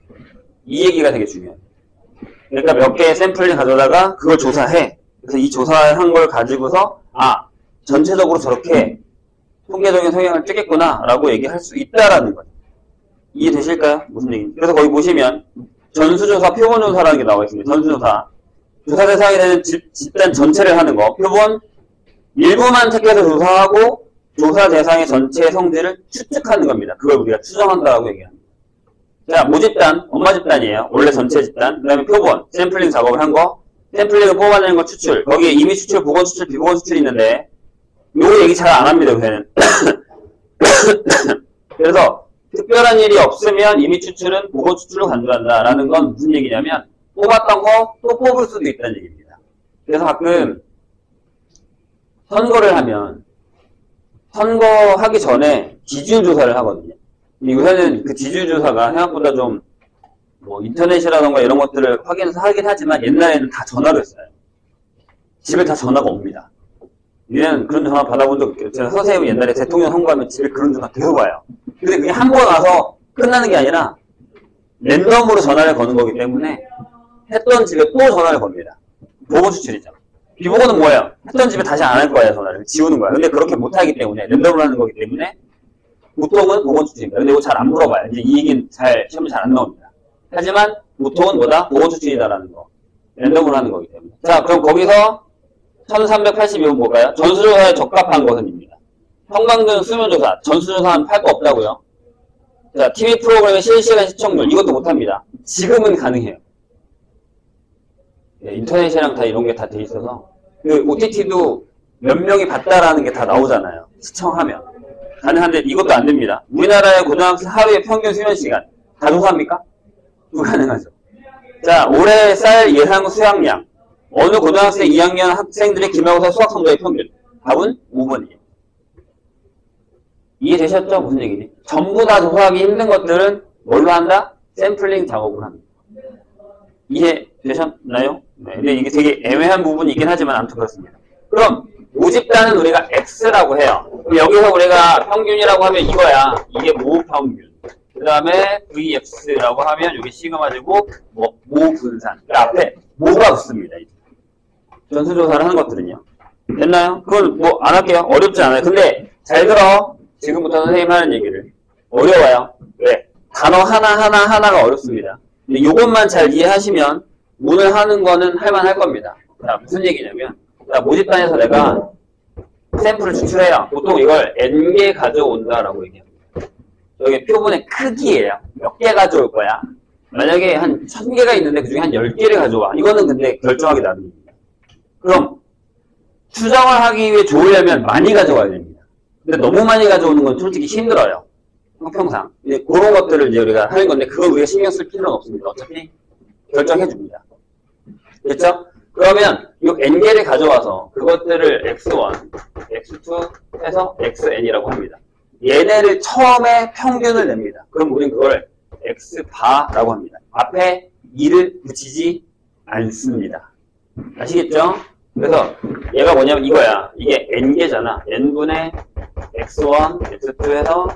Speaker 1: 이 얘기가 되게 중요해요. 그러니까 몇 개의 샘플을 가져다가 그걸 조사해. 그래서 이 조사한 걸 가지고서 전체적으로 저렇게 통계적인 성향을 쬐겠구나 라고 얘기할 수 있다라는 거예요. 이해되실까요? 무슨 얘기인지. 그래서 거기 보시면 전수조사, 표본조사라는 게 나와 있습니다. 전수조사. 조사 대상이 되는 집단 전체를 하는 거. 표본 일부만 택해서 조사하고 조사 대상의 전체 성질을 추측하는 겁니다. 그걸 우리가 추정한다고 얘기합니다. 자, 모집단, 엄마 집단이에요. 원래 전체 집단. 그 다음에 표본, 샘플링 작업을 한 거. 샘플링을 뽑아내는 거 추출. 거기에 임의 추출, 보건 추출, 비보건 추출이 있는데 요거 얘기 잘 안 합니다, 요새는. 그래서 특별한 일이 없으면 임의 추출은 보건 추출로 간주한다라는 건 무슨 얘기냐면 뽑았던 거 또 뽑을 수도 있다는 얘기입니다. 그래서 가끔 선거를 하면 선거하기 전에 지지율 조사를 하거든요. 요새는 그 지지율 조사가 생각보다 좀 뭐 인터넷이라던가 이런 것들을 확인해서 하긴 하지만 옛날에는 다 전화로 했어요. 집에 다 전화가 옵니다. 얘는 그런 전화 받아본 적 없어요. 제가 선생님이 옛날에 대통령 선거하면 집에 그런 전화 계속 와요. 근데 그게 한 번 와서 끝나는 게 아니라 랜덤으로 전화를 거는 거기 때문에 했던 집에 또 전화를 겁니다. 보건 추출이죠. 비보건은 뭐예요? 했던 집에 다시 안 할 거예요, 전화를. 지우는 거예요. 근데 그렇게 못하기 때문에, 랜덤으로 하는 거기 때문에, 보통은 보건 추출입니다. 근데 이거 잘 안 물어봐요. 이제 이 얘기는 시험에 잘 안 나옵니다. 하지만, 보통은 뭐다? 보건 추출이다라는 거. 랜덤으로 하는 거기 때문에. 자, 그럼 거기서 1382번 볼까요? 전수조사에 적합한 것은입니다. 형광등 수면조사, 전수조사는 할 거 없다고요. 자, TV 프로그램의 실시간 시청률, 이것도 못합니다. 지금은 가능해요. 네, 인터넷이랑 다 이런 게 다 돼 있어서 그 OTT도 몇 명이 봤다라는 게 다 나오잖아요. 시청하면 가능한데 이것도 안 됩니다. 우리나라의 고등학생 하루의 평균 수면 시간 다 조사합니까? 불가능하죠. 자, 올해 쌀 예상 수양량 어느 고등학생 2학년 학생들의 기말고사 수학 성적의 평균 답은 5번이에요. 이해되셨죠? 무슨 얘기니? 전부 다 조사하기 힘든 것들은 뭘로 한다? 샘플링 작업을 합니다. 이해되셨나요? 네, 근데 이게 되게 애매한 부분이 있긴 하지만 아무튼 그렇습니다. 그럼 모집단은 우리가 X라고 해요. 그럼 여기서 우리가 평균이라고 하면 이거야. 이게 모평균. 그 다음에 VX라고 하면 여기 시그마지고 뭐 모분산. 그 앞에 모가 붙습니다. 전수조사를 하는 것들은요. 됐나요? 그건 뭐 안 할게요. 어렵지 않아요. 근데 잘 들어. 지금부터 선생님 하는 얘기를. 어려워요. 왜? 단어 하나가 어렵습니다. 근데 이것만 잘 이해하시면 오늘 하는 거는 할만할 겁니다. 자, 무슨 얘기냐면 자, 모집단에서 내가 샘플을 추출해요. 보통 이걸 N개 가져온다라고 얘기합니다. 여기 표본의 크기예요. 몇 개 가져올 거야? 만약에 한 1000개가 있는데 그중에 한 10개를 가져와. 이거는 근데 결정하기 나름입니다. 그럼 추정을 하기 위해 좋으려면 많이 가져와야 됩니다. 근데 너무 많이 가져오는 건 솔직히 힘들어요. 형평상. 이제 그런 것들을 이제 우리가 하는 건데 그걸 우리가 신경 쓸 필요는 없습니다. 어차피 결정해 줍니다. 됐죠? 그러면 이 n개를 가져와서 그것들을 x1, x2 해서 xn이라고 합니다. 얘네를 처음에 평균을 냅니다. 그럼 우린 그걸 x바라고 합니다. 앞에 2를 붙이지 않습니다. 아시겠죠? 그래서 얘가 뭐냐면 이거야. 이게 n개잖아. n분의 x1, x2 해서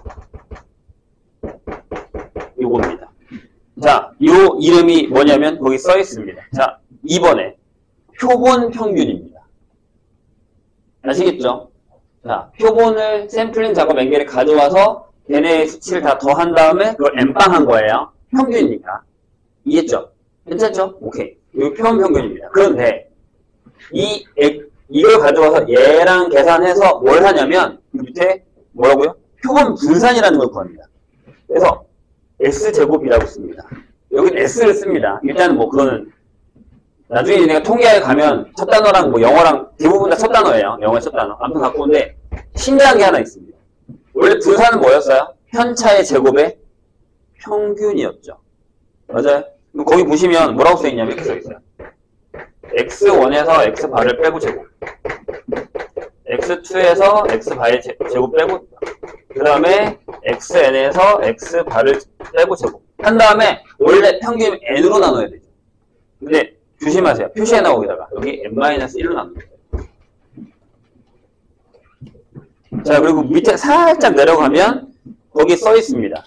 Speaker 1: 요겁니다. 자, 요 이름이 뭐냐면 거기 써 있습니다. 자, 2번에 표본 평균입니다. 아시겠죠? 자, 표본을 샘플링 작업 n개를 가져와서 걔네의 수치를 다 더한 다음에 그걸 n빵 한 거예요. 평균이니까. 이해했죠? 괜찮죠? 오케이. 요 표본 평균입니다. 그런데 이걸 가져와서 얘랑 계산해서 뭘 하냐면 밑에 뭐라고요? 표본 분산이라는 걸 구합니다. 그래서 S제곱이라고 씁니다. 여기는 S를 씁니다. 일단은 뭐 그거는 나중에 내가 통계학에 가면 첫 단어랑 뭐 영어랑 대부분 다 첫 단어예요. 영어의 첫 단어. 아무튼 갖고 오는데 신기한 게 하나 있습니다. 원래 분산은 뭐였어요? 편차의 제곱의 평균이었죠. 맞아요? 거기 보시면 뭐라고 써있냐면 이렇게 써있어요. x1에서 x바를 빼고 제곱, x2에서 x바의 제곱 빼고, 그 다음에 xn에서 x바를 빼고 제곱 한 다음에 원래 평균 n으로 나눠야 되죠. 근데 조심하세요. 표시해 나오기다가 여기 n-1로 나눕니다. 자, 그리고 밑에 살짝 내려가면 거기 써 있습니다.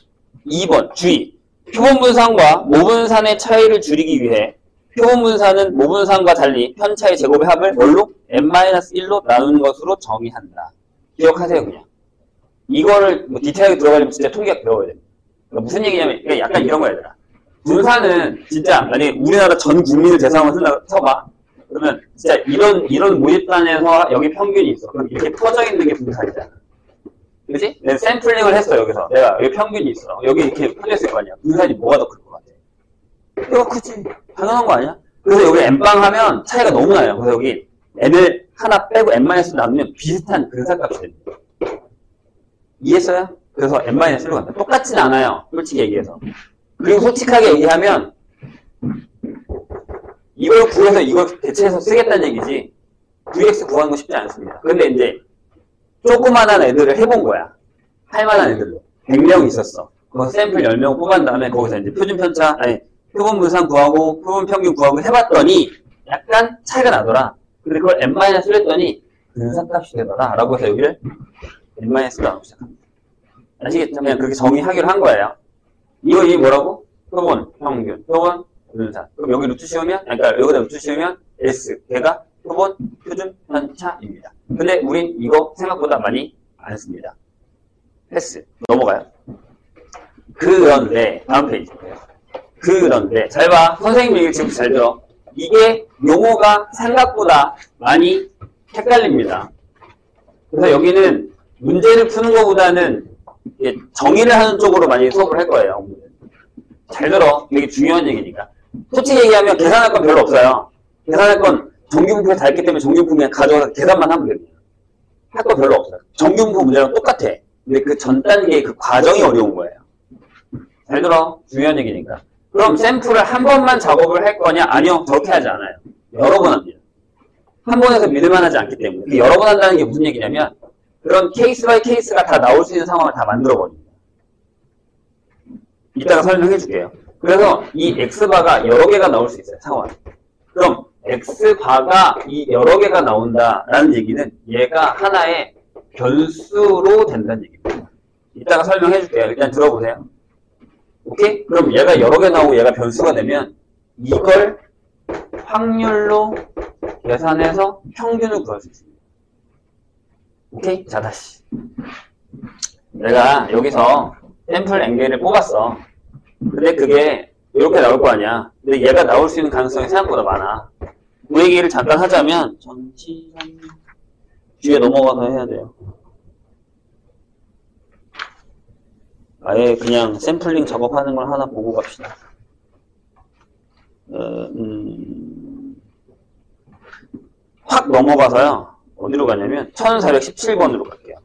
Speaker 1: 2번 주의. 표본 분산과 모분산의 차이를 줄이기 위해 표본 분산은 모분산과 달리 편차의 제곱의 합을 뭘로? n-1로 나누는 것으로 정의한다. 기억하세요, 그냥. 이거를 뭐 디테일하게 들어가려면 진짜 통계학 배워야 됩니다. 그러니까 무슨 얘기냐면 약간 이런 거야, 얘들아. 분산은 진짜 만약에 우리나라 전 국민을 대상으로 써봐. 그러면 진짜 이런 모집단에서 여기 평균이 있어. 그럼 이렇게 퍼져 있는 게 분산이잖아. 그지? 내가 샘플링을 했어, 여기서. 내가 여기 평균이 있어. 여기 이렇게 퍼졌을 거 아니야. 분산이 뭐가 더 클 것 같아? 이거 크지. 당연한 거 아니야? 그래서 여기 n빵 하면 차이가 너무 나요. 그래서 여기 n을 하나 빼고 n-를 나누면 비슷한 근사값이 됩니다. 이해했어요? 그래서 n-1로 간다. 똑같진 않아요. 솔직히 얘기해서. 그리고 솔직하게 얘기하면 이걸 구해서 이걸 대체해서 쓰겠다는 얘기지 vx 구하는 거 쉽지 않습니다. 근데 이제 조그만한 애들을 해본 거야. 할만한 애들로. 100명 있었어. 거기서 샘플 10명 뽑은 다음에 거기서 이제 표준 편차, 아니, 표본 분산 구하고 표본 평균 구하고 해봤더니 약간 차이가 나더라. 근데 그걸 n-를 했더니 근사값이 되더라. 라고 해서 여기를 n-로 나누기 시작합니다. 아시겠죠? 그냥 그렇게 정의하기로 한 거예요. 이거 뭐라고? 표본, 평균, 표본, 분산. 그럼 여기 루트 씌우면, 그러니까 여기다 루트 씌우면 S. 걔가 표본, 표준, 편차입니다. 근데 우린 이거 생각보다 많이 안 씁니다. 패스. 넘어가요. 그런데, 다음 페이지. 그런데, 잘 봐. 선생님 얘기 지금 잘 들어. 이게 용어가 생각보다 많이 헷갈립니다. 그래서 여기는 문제를 푸는 것보다는 정의를 하는 쪽으로 많이 수업을 할 거예요. 잘 들어. 되게 중요한 얘기니까. 솔직히 얘기하면 계산할 건 별로 없어요. 계산할 건 정규분포에 다 있기 때문에 정규분포 그냥 가져가서 계산만 하면 됩니다. 할 거 별로 없어요. 정규분포 문제랑 똑같아. 근데 그 전 단계의 그 과정이 어려운 거예요. 잘 들어. 중요한 얘기니까. 그럼 샘플을 한 번만 작업을 할 거냐? 아니요. 저렇게 하지 않아요. 여러 번 합니다. 한 번에서 믿을만 하지 않기 때문에. 여러 번 한다는 게 무슨 얘기냐면 그런 케이스 바이 케이스가 다 나올 수 있는 상황을 다 만들어버립니다. 이따가 설명해 줄게요. 그래서 이 X바가 여러 개가 나올 수 있어요. 상황. 그럼 X바가 이 여러 개가 나온다라는 얘기는 얘가 하나의 변수로 된다는 얘기입니다. 이따가 설명해 줄게요. 일단 들어보세요. 오케이? 그럼 얘가 여러 개 나오고 얘가 변수가 되면 이걸 확률로 계산해서 평균을 구할 수 있습니다. 오케이? 자, 다시. 내가 여기서 샘플 n개를 뽑았어. 근데 그게 이렇게 나올 거 아니야. 근데 얘가 나올 수 있는 가능성이 생각보다 많아. 그 얘기를 잠깐 하자면 전치사님 뒤에 넘어가서 해야 돼요. 아예 그냥 샘플링 작업하는 걸 하나 보고 갑시다. 확 넘어가서요. 어디로 가냐면 1417번으로 갈게요.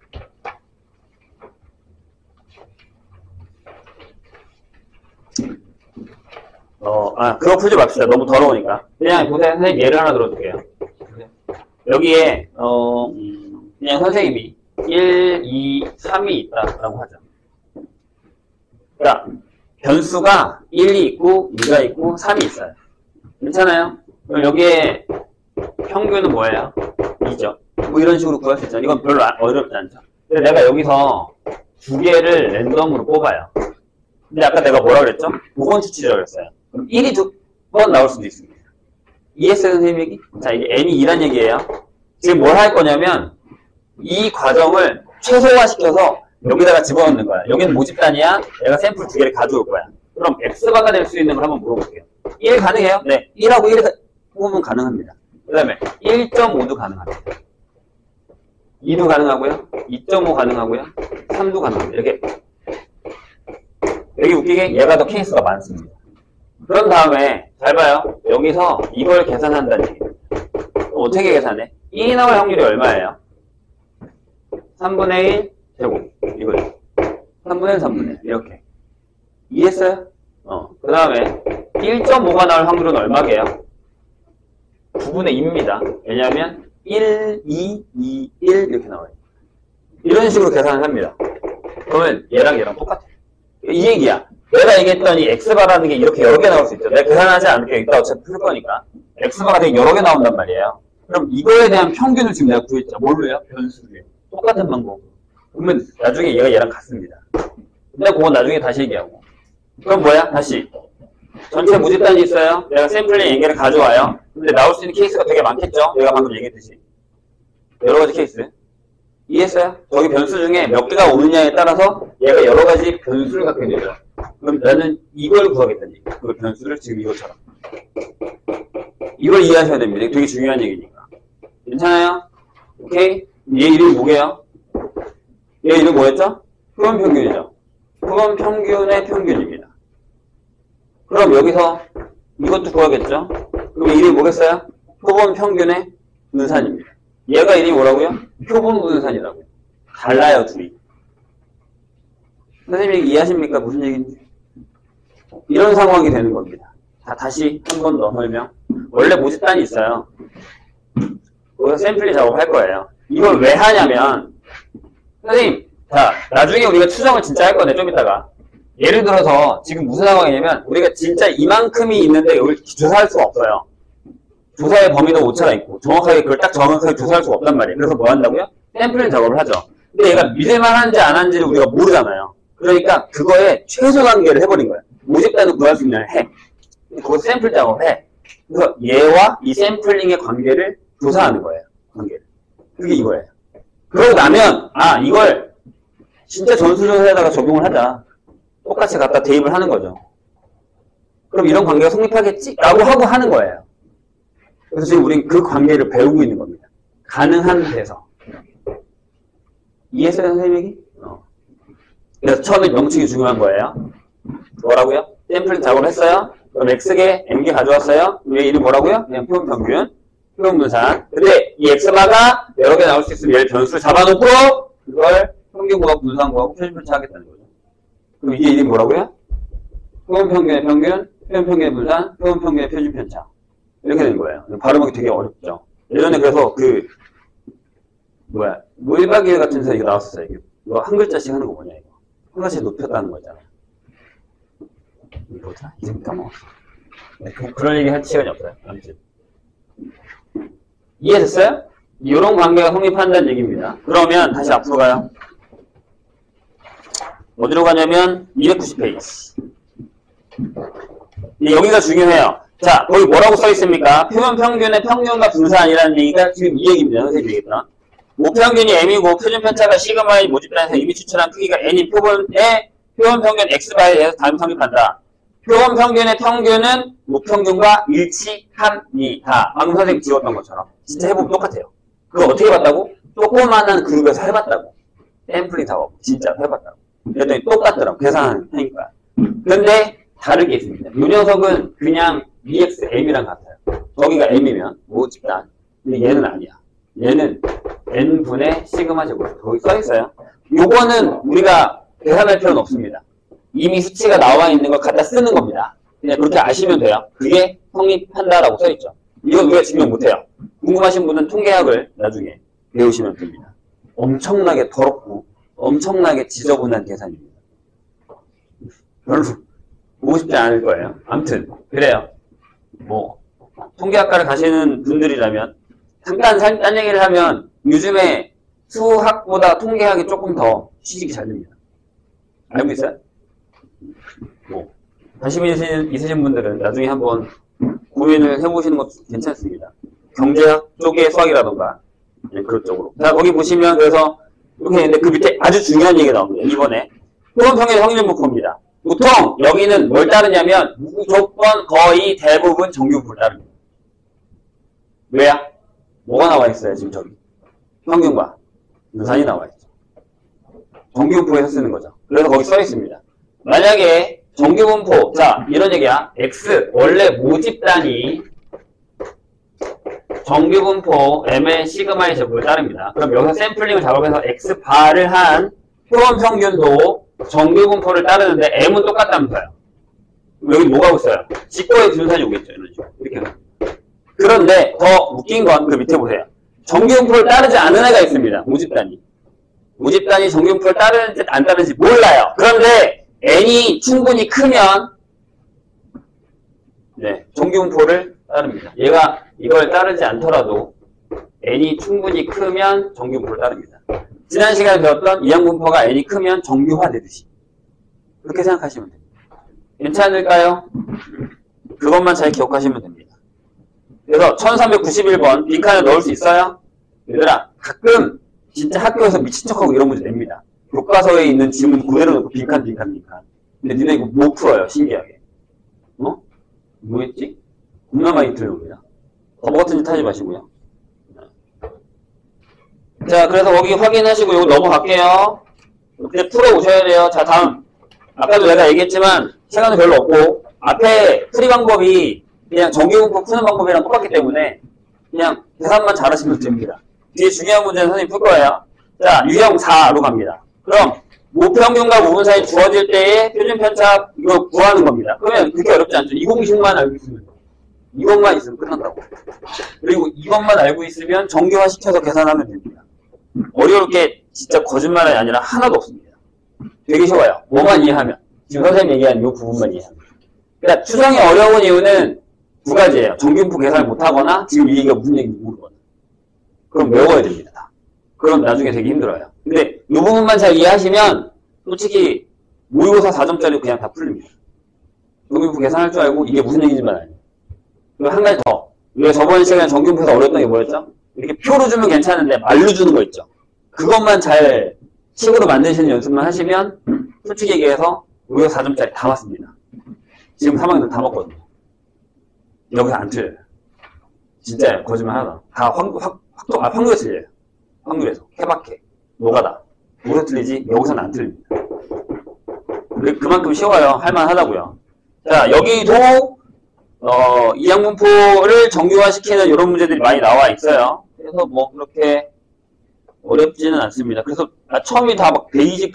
Speaker 1: 그거 풀지 맙시다. 너무 더러우니까. 그냥 보세요. 선생님 예를 하나 들어줄게요. 여기에, 그냥 선생님이 1, 2, 3이 있다라고 하죠. 그러니까, 변수가 1이 있고, 2가 있고, 3이 있어요. 괜찮아요? 그럼 여기에 평균은 뭐예요? 2죠. 뭐 이런 식으로 구할 수 있잖아요. 이건 별로 어렵지 않죠. 근데 내가 여기서 두 개를 랜덤으로 뽑아요. 근데 아까 내가 뭐라 그랬죠? 5번 추출이라고 그랬어요. 그럼 1이 두 번 나올 수도 있습니다. 이해했어요, 선생님 얘기? 자, 이게 n이 2란 얘기예요. 지금 뭘 할 거냐면 이 과정을 최소화시켜서 여기다가 집어넣는 거야. 여기는 모집단이야. 내가 샘플 두 개를 가져올 거야. 그럼 x바가 될 수 있는 걸 한번 물어볼게요. 1 가능해요? 네. 1하고 1을 뽑으면 가능합니다. 그 다음에 1.5도 가능합니다. 2도 가능하고요. 2.5 가능하고요. 3도 가능합니다. 이렇게. 여기 웃기게 얘가 더 케이스가 많습니다. 그런 다음에 잘 봐요. 여기서 이걸 계산한다는 얘기입니다. 어떻게 계산해? 1이 나올 확률이 얼마예요? 3분의 1 제곱. 이거요. 3분의 1, 3분의 1. 이렇게. 이해했어요? 그 다음에 1.5가 나올 확률은 얼마게요? 9분의 2입니다. 왜냐하면 1, 2, 2, 1 이렇게 나와요. 이런 식으로 계산을 합니다. 그러면 얘랑 얘랑 똑같아요. 이 얘기야. 내가 얘기했더니 x바라는 게 이렇게 여러 개 나올 수 있죠. 내가 계산하지 않을게. 이따 어차피 풀 거니까. x바가 되게 여러 개 나온단 말이에요. 그럼 이거에 대한 평균을 지금 내가 구했죠. 뭘로요? 변수로요. 똑같은 방법. 그러면 나중에 얘가 얘랑 같습니다. 근데 그건 나중에 다시 얘기하고. 그럼 뭐야? 다시. 전체 모집단이 있어요. 내가 샘플링 연계를 가져와요. 근데 나올 수 있는 케이스가 되게 많겠죠? 내가 방금 얘기했듯이. 여러 가지 케이스. 이해했어요? 저기 변수 중에 몇 개가 오느냐에 따라서 얘가 여러 가지 변수를 갖게 되죠. 그럼 나는 이걸 구하겠다는 얘기. 그 변수를 지금 이것처럼. 이걸 이해하셔야 됩니다. 이게 되게 중요한 얘기니까. 괜찮아요? 오케이? 얘 이름이 뭐게요? 얘 이름 뭐였죠? 표본 평균이죠. 표본 평균의 평균입니다. 그럼 여기서 이것도 구하겠죠? 그럼 이름이 뭐겠어요? 표본 평균의 분산입니다. 얘가 이름이 뭐라고요? 표본 분산이라고요. 달라요, 둘이. 선생님이 이해하십니까? 무슨 얘기인지? 이런 상황이 되는 겁니다. 다시 한 번 더 설명. 원래 모집단이 있어요. 거기서 샘플링 작업할 거예요. 이걸 왜 하냐면, 선생님, 자, 나중에 우리가 추정을 진짜 할 거네, 좀 이따가. 예를 들어서, 지금 무슨 상황이냐면, 우리가 진짜 이만큼이 있는데 여기 조사할 수가 없어요. 조사의 범위도 오차가 있고, 정확하게 그걸 딱 정확하게 조사할 수가 없단 말이에요. 그래서 뭐 한다고요? 샘플링 작업을 하죠. 근데 얘가 믿을만한지 안 한지를 우리가 모르잖아요. 그러니까 그거에 최소 단계를 해버린 거예요. 모집단을 구할 수 있는 해. 그거 샘플 작업해. 그래서 얘와 이 샘플링의 관계를 조사하는 거예요. 관계를. 그게 이거예요. 그러고 나면 이걸 진짜 전수조사에다가 적용을 하자. 똑같이 갖다 대입을 하는 거죠. 그럼 이런 관계가 성립하겠지? 라고 하고 하는 거예요. 그래서 지금 우린 그 관계를 배우고 있는 겁니다. 가능한 데서. 이해했어요, 선생님이? 그래서 처음에 명칭이 중요한 거예요. 뭐라고요? 샘플 작업을 했어요. 그럼 X개, M개 가져왔어요. 얘 이름 뭐라고요? 그냥 표본 평균, 표본 분산. 근데 이 X마가 여러 개 나올 수 있으면 얘를 변수를 잡아놓고 그걸 평균 구하고 분산 구하고 표준 편차하겠다는 거죠. 그럼 이게 이름이 뭐라고요? 표본 평균의 평균, 표본 평균의 분산, 표본 평균의 표준 편차. 이렇게 되는 거예요. 발음하기 되게 어렵죠. 예전에 그래서 뭐 1박 2일 같은 데서 이거 나왔었어요. 이거 한 글자씩 하는 거 뭐냐, 이거. 한 글자씩 높였다는 거잖아요. 뭐다? 이름 까먹었어. 네, 그런 얘기 할 시간이 없어요. 아무튼. 이해됐어요? 이런 관계가 성립한다는 얘기입니다. 그러면 다시 앞으로 가요. 어디로 가냐면 290페이지. 여기가 중요해요. 자, 거기 뭐라고 써 있습니까? 표본 평균의 평균과 분산이라는 얘기가 지금 이 얘기입니다. 선생님 얘기했던. 모평균이 M이고 표준 편차가 시그마의 모집단에서 이미 추출한 크기가 N인 표본의 표본 평균 X바에 대해서 다음 성립한다. 표본 평균의 평균은 무평균과 일치합니다. 방금 선생님 지웠던 것처럼. 진짜 해보면 똑같아요. 그거 어떻게 봤다고? 조그만한 그룹에서 해봤다고. 샘플링 작업. 진짜 해봤다고. 그랬더니 똑같더라고. 계산하니까. 그런데 다르게 있습니다. 이 녀석은 그냥 EX, M이랑 같아요. 저기가 M이면 모집단. 근데 얘는 아니야. 얘는 N분의 시그마 제곱. 거기 써있어요. 요거는 우리가 계산할 필요는 없습니다. 이미 수치가 나와 있는 걸 갖다 쓰는 겁니다. 그냥 그렇게 아시면 돼요. 그게 성립한다라고 써있죠. 이건 우리가 증명 못해요. 궁금하신 분은 통계학을 나중에 배우시면 됩니다. 엄청나게 더럽고 엄청나게 지저분한 계산입니다. 별로 보고 싶지 않을 거예요. 아무튼 그래요. 뭐 통계학과를 가시는 분들이라면 잠깐 딴 얘기를 하면 요즘에 수학보다 통계학이 조금 더 취직이 잘 됩니다. 알고 있어요? 뭐 관심 있으신 분들은 나중에 한번 고민을 해보시는 것도 괜찮습니다. 경제학 쪽의 수학이라던가 그런 쪽으로. 자, 거기 보시면 그래서 이렇게 있는데 그 밑에 아주 중요한 얘기가 나옵니다. 이번에 표본 평균의 확률 분포입니다. 보통 여기는 뭘 따르냐면 무조건 거의 대부분 정규분포를 따릅니다. 왜야? 뭐가 나와 있어요 지금 저기? 평균과 분산이 나와 있죠. 정규분포에서 쓰는 거죠. 그래서 거기 써 있습니다. 만약에 정규분포, 자 이런 얘기야. X 원래 모집단이 정규분포 M의 시그마의 제곱을 따릅니다. 그럼 여기서 샘플링을 작업해서 X바를 한 표본 평균도 정규분포를 따르는데 M은 똑같다면서요. 여기 뭐가 있어요? 직거의 분산이 오겠죠. 이런 식으로. 이렇게. 그런데 더 웃긴 건 그 밑에 보세요. 정규분포를 따르지 않은 애가 있습니다. 모집단이. 모집단이 정규분포를 따르는지 안 따르는지 몰라요. 그런데 N이 충분히 크면 정규분포를 따릅니다. 얘가 이걸 따르지 않더라도 N이 충분히 크면 정규분포를 따릅니다. 지난 시간에 배웠던 이항분포가 N이 크면 정규화되듯이 그렇게 생각하시면 됩니다. 괜찮을까요? 그것만 잘 기억하시면 됩니다. 그래서 1391번 빈칸에 넣을 수 있어요? 얘들아 가끔 진짜 학교에서 미친 척하고 이런 문제 냅니다. 교과서에 있는 지문 그대로 놓고 빈칸. 근데 니네 이거 못 풀어요. 신기하게. 뭐였지? 겁나 많이 틀려옵니다. 바보 같은 짓 하지 마시고요. 자, 그래서 거기 확인하시고 이거 넘어갈게요. 근데 풀어오셔야 돼요. 자, 다음. 아까도 내가 얘기했지만, 시간은 별로 없고, 앞에 풀이 방법이 그냥 정규분포 푸는 방법이랑 똑같기 때문에, 그냥 계산만 잘하시면 됩니다. 뒤에 중요한 문제는 선생님 풀 거예요. 자, 유형 4로 갑니다. 그럼, 모평균과 모분 사이 주어질 때의 표준 편차, 이거 구하는 겁니다. 그러면 그렇게 어렵지 않죠. 이 공식만 알고 있으면 돼요. 이것만 있으면 끝난다고. 그리고 이것만 알고 있으면 정규화 시켜서 계산하면 됩니다. 어려울게 진짜 거짓말이 아니라 하나도 없습니다. 되게 쉬워요. 뭐만 이해하면. 지금 선생님 얘기한 이 부분만 이해하면. 그러니까 추정이 어려운 이유는 두 가지예요. 정규분포 계산을 못하거나 지금 이 얘기가 무슨 얘기인지 모르거나. 그럼 외워야 됩니다. 다. 그럼 나중에 되게 힘들어요. 근데 이 부분만 잘 이해하시면 솔직히 모의고사 4점짜리 그냥 다 풀립니다. 정규분포 계산할 줄 알고 이게 무슨 얘기인지만 알고. 그리고 한 가지 더. 우리가 저번 시간에 정규분포에서 어려웠던 게 뭐였죠? 이렇게 표로 주면 괜찮은데 말로 주는 거 있죠? 그것만 잘 식으로 만드시는 연습만 하시면 솔직히 얘기해서 모의고사 4점짜리 다 맞습니다. 지금 3학년 다 맞거든요. 여기서 안 틀려요. 진짜요. 거짓말 하나. 다 확률에 틀려요. 확률에서. 케바케. 노가다. 뭐로 틀리지? 여기서는 안 틀립니다. 그만큼 쉬워요. 할만하다고요. 자, 여기도 이항분포를 정규화시키는 이런 문제들이 많이 나와 있어요. 그래서 뭐 그렇게 어렵지는 않습니다. 그래서 처음이 다 막 베이직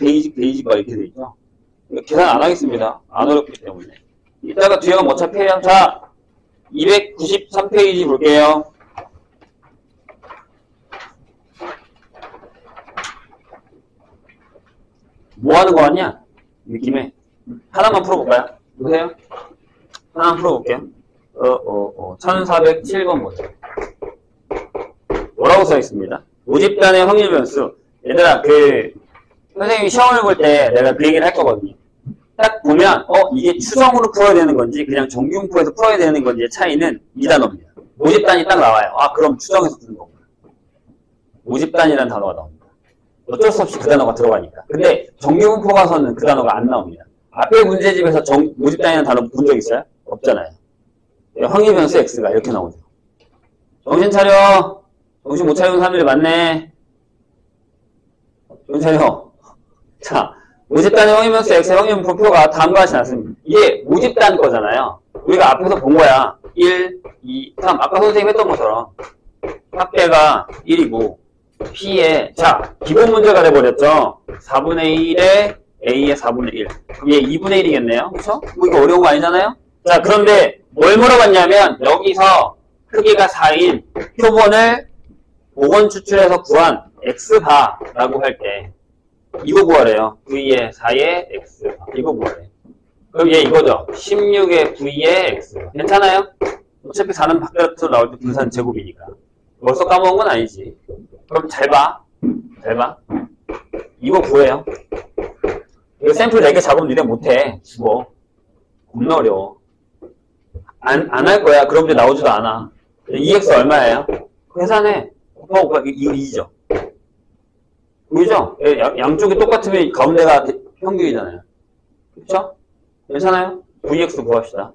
Speaker 1: 막 이렇게 돼 있죠. 계산 안 하겠습니다. 안 어렵기 때문에. 이따가 뒤에가 어차피 해요. 자, 293페이지 볼게요. 뭐 하는 거 같냐? 느낌에. 하나만 풀어볼까요? 보세요. 하나만 풀어볼게요. 1407번 보세요. 뭐라고 써있습니다? 모집단의 확률 변수. 얘들아, 선생님이 시험을 볼 때 내가 그 얘기를 할 거거든요. 딱 보면, 이게 추정으로 풀어야 되는 건지, 그냥 정규분포에서 풀어야 되는 건지의 차이는 이 단어입니다. 모집단이 딱 나와요. 아, 그럼 추정해서 푸는 거구나. 모집단이라는 단어가 나옵니다. 어쩔 수 없이 그 단어가 들어가니까. 근데 정규분포 가서는 그 단어가 안 나옵니다. 앞에 문제집에서 모집단이라는 단어 본 적 있어요? 없잖아요. 확률 변수 X가 이렇게 나오죠. 정신 차려. 정신 못 차리는 사람들이 많네. 정신 차려. 자, 모집단의 확률 변수 X의 확률 분포가 다음과 같이 나왔습니다. 이게 모집단 거잖아요. 우리가 앞에서 본 거야. 1, 2, 3. 아까 선생님 했던 것처럼 합계가 1이고 P에 자, 기본 문제가 돼버렸죠. 4분의 1에 A의 4분의 1. 그럼 얘 2분의 1이겠네요. 그쵸? 뭐 이거 어려운 거 아니잖아요? 자, 그런데 뭘 물어봤냐면 여기서 크기가 4인 표본을 복원 추출해서 구한 X바라고 할 때 이거 구하래요. V의 4의 X바. 이거 구하래. 그럼 얘 이거죠. 16의 V의 X. 괜찮아요? 어차피 4는 바깥으로 나올 때 분산 제곱이니까. 벌써 까먹은 건 아니지. 그럼 잘 봐. 잘 봐. 이거 구해요. 이거 샘플 4개 작업 니네 못해. 죽어. 겁나 어려워. 안 할 거야. 그럼 이제 나오지도 않아. 2x 얼마예요? 계산해. 오빠, 이거 2죠. 보이죠? 양쪽이 똑같으면 가운데가 평균이잖아요. 그쵸? 괜찮아요? vx 구합시다.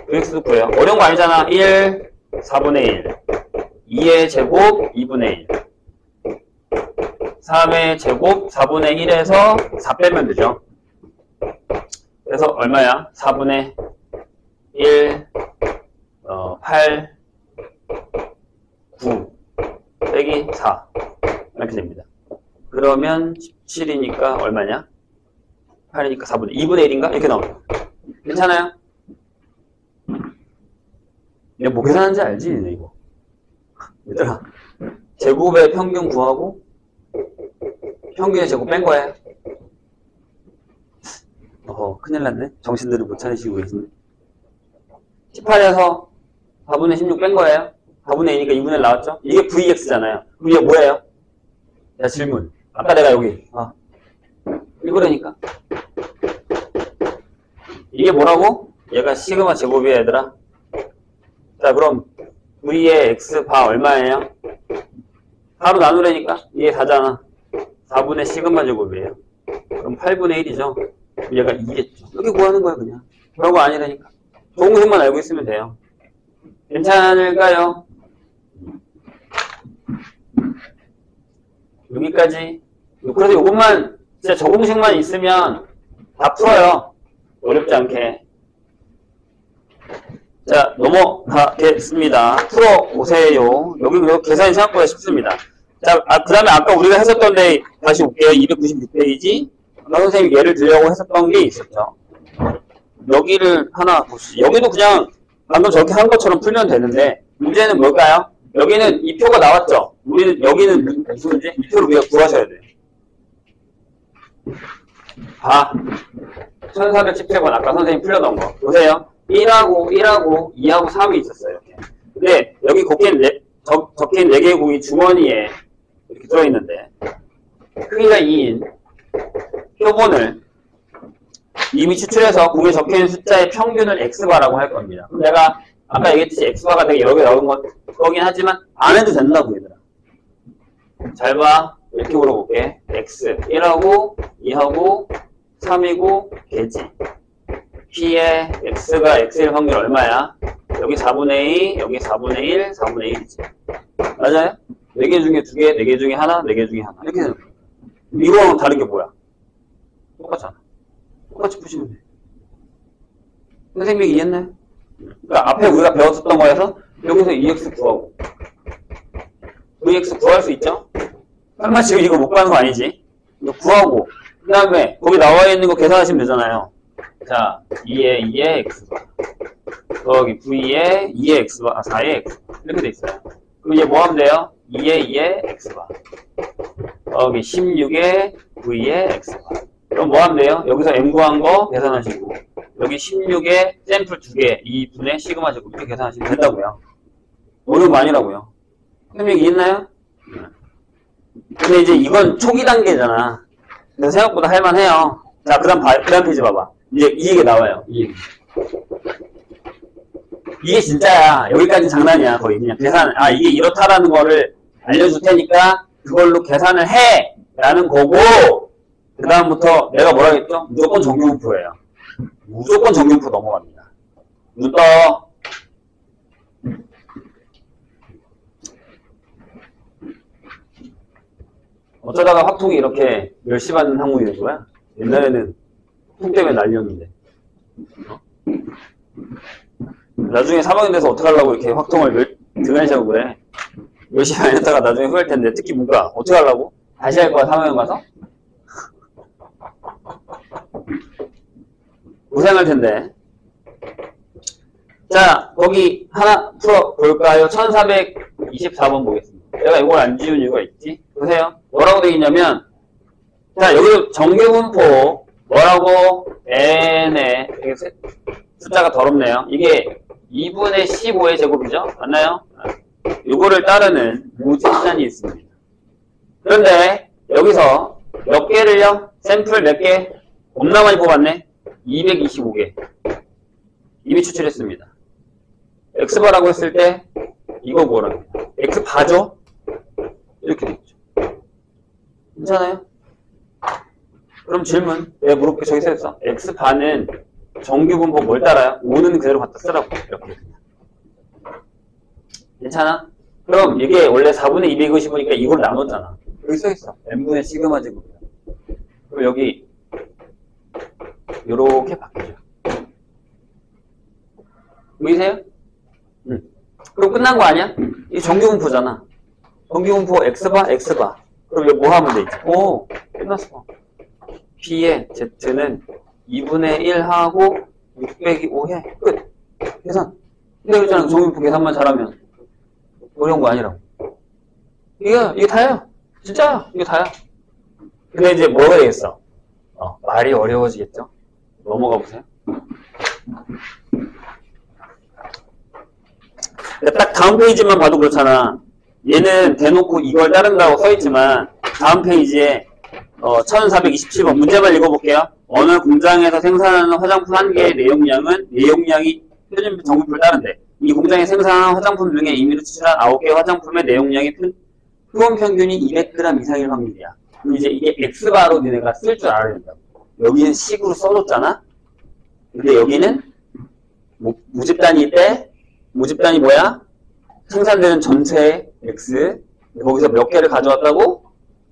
Speaker 1: vx도 구해요. 어려운 거 아니잖아. 1, 4분의 1. 2의 제곱, 2분의 1. 3의 제곱, 4분의 1에서 4 빼면 되죠. 그래서 얼마야? 4분의 1, 8, 9, 빼기 4. 이렇게 됩니다. 그러면 17이니까 얼마냐? 8이니까 4분의 2분의 1인가? 이렇게 나옵니다. 괜찮아요? 내가 뭐 계산하는지 알지? 이거. 얘들아, 제곱의 평균 구하고 평균의 제곱 뺀 거야. 큰일 났네. 정신들을 못 차리시고 계시네. 18에서 4분의 16 뺀 거예요. 4분의 2니까 2분의 1 나왔죠? 이게 VX잖아요. 그럼 이게 뭐예요? 자, 질문. 아까 내가 여기. 이거라니까. 이게 뭐라고? 얘가 시그마 제곱이야, 얘들아. 자, 그럼 V의 X바 얼마예요? 4로 나누라니까? 이게 4잖아. 4분의 시그마 제곱이에요. 그럼 8분의 1이죠. 얘가 2겠죠. 이렇게 구하는 거야, 그냥. 별거 아니라니까. 좋은 것만 알고 있으면 돼요. 괜찮을까요? 여기까지. 그래서 이것만 진짜 저 공식만 있으면 다 풀어요. 어렵지 않게. 자, 넘어가겠습니다. 풀어보세요. 여기 계산이 생각보다 쉽습니다. 자, 그 다음에 아까 우리가 했었던데 다시 올게요. 296페이지. 아까 선생님이 예를 들려고 했었던 게 있었죠. 여기를 하나 보시죠. 여기도 그냥 방금 저렇게 한 것처럼 풀면 되는데 문제는 뭘까요? 여기는 이 표가 나왔죠. 우리는 여기는 무슨 문제? 이 표를 우리가 구하셔야 돼요. 1417번 아까 선생님 풀려던 거. 보세요. 1하고 2하고 3이 있었어요. 이렇게. 근데 여기 적힌 4개의 공이 주머니에 이렇게 들어있는데 크기가 2인 표본을 이미 추출해서 공에 적혀있는 숫자의 평균을 x바라고 할 겁니다. 그럼 내가 아까 얘기했듯이 x바가 되게 여러 개 나온 거긴 하지만 안 해도 된다고 얘들아. 잘 봐. 이렇게 물어볼게. x 1하고 2하고 3이고 개지. p의 x가 x일 확률 얼마야? 여기 4분의 2, 여기 4분의 1, 4분의 1이지. 맞아요? 4개 중에 2개, 4개 중에 하나, 4개 중에 하나. 이렇게 되는 거야. 이거랑 다른 게 뭐야? 똑같잖아. 똑같이 푸시면 돼. 선생님이 이해했나요? 그러니까 앞에 우리가 배웠었던 거에서 여기서 2x 구하고 vx 구할 수 있죠? 설마 지금 이거 못 구하는 거 아니지? 이거 구하고 그 다음에 거기 나와 있는 거 계산하시면 되잖아요. 자, 2에 2에 x바 거기 v에 2에 x바 4에 x 이렇게 돼 있어요. 그럼 이제 뭐 하면 돼요? 2에 2에 x바 거기 16에 v에 x바. 그럼 뭐 하면 돼요? 여기서 m 구한 거 계산하시고 여기 16에 샘플 2개 2분의 시그마 제곱 이렇게 계산하시면 된다고요. 어려운 거 아니라고요. 선생님 이해했나요? 근데 이제 이건 초기 단계잖아. 그래서 생각보다 할만해요. 자, 그 다음 페이지 봐봐. 이제 이 얘기 나와요. 이게 진짜야. 여기까지 장난이야. 거의 그냥 계산. 이게 이렇다라는 거를 알려줄 테니까 그걸로 계산을 해! 라는 거고 그 다음부터 내가 뭐라 했죠? 무조건 정규분포예요. 무조건 정규분포 넘어갑니다. 눈 떠. 어쩌다가 확통이 이렇게 멸시 받는 항목이 된 거야? 옛날에는 확통 때문에 난리였는데. 나중에 사망이 돼서 어떡하려고 이렇게 확통을 등한시하고 그래. 멸시 안 했다가 나중에 후회할 텐데. 특히 문과. 어떡하려고? 다시 할 거야, 사망에 가서? 고생할 텐데. 자, 거기 하나 풀어볼까요? 1424번 보겠습니다. 내가 이걸 안 지운 이유가 있지? 보세요. 뭐라고 되어 있냐면, 자, 여기도 정규분포, 뭐라고? n에, 숫자가 더럽네요. 이게 2분의 15의 제곱이죠? 맞나요? 이거를 따르는 모집단이 있습니다. 그런데, 여기서 몇 개를요? 샘플 몇 개? 겁나 많이 뽑았네? 225개. 이미 추출했습니다. x바라고 했을 때, 이거 뭐라고? x바죠? 이렇게 되겠죠. 괜찮아요? 그럼 질문. 내가 물어볼게. 저기 써있어. x바는 정규분포 뭘 따라요? 5는 그대로 갖다 쓰라고. 이렇게. 괜찮아? 그럼 이게 원래 4분의 250이니까 이걸 나눴잖아. 여기 써있어. n분의 시그마 제곱이야. 그럼 여기 요렇게 바뀌죠. 보이세요? 그럼 끝난 거 아니야? 이 정규분포잖아. 정규분포 x바, x바. 그럼 이거 뭐 하면 되지? 오, 끝났어. B의 Z는 2분의 1 하고 6 빼기 5 해. 끝. 계산. 근데 그랬잖아. 정규분포 계산만 잘하면. 어려운 거 아니라고. 이게 다예요. 진짜요. 이게 다야. 근데 이제 뭐가 되겠어? 말이 어려워지겠죠? 넘어가 보세요. 딱 다음 페이지만 봐도 그렇잖아. 얘는 대놓고 이걸 따른다고 써있지만 다음 페이지에 1427번 문제만 읽어볼게요. 어느 공장에서 생산하는 화장품 한 개의 내용량이 표준 정분포를 따른대. 이 공장에 생산한 화장품 중에 임의로 추출한 9개의 화장품의 내용량이 표본 평균이 200g 이상일 확률이야. 그럼 이제 이게 x바로 니네가 쓸 줄 알아야 된다고. 여기는 식으로 써줬잖아? 근데 여기는 무집단위 때 무집단이 뭐야? 생산되는 전체 x 거기서 몇 개를 가져왔다고?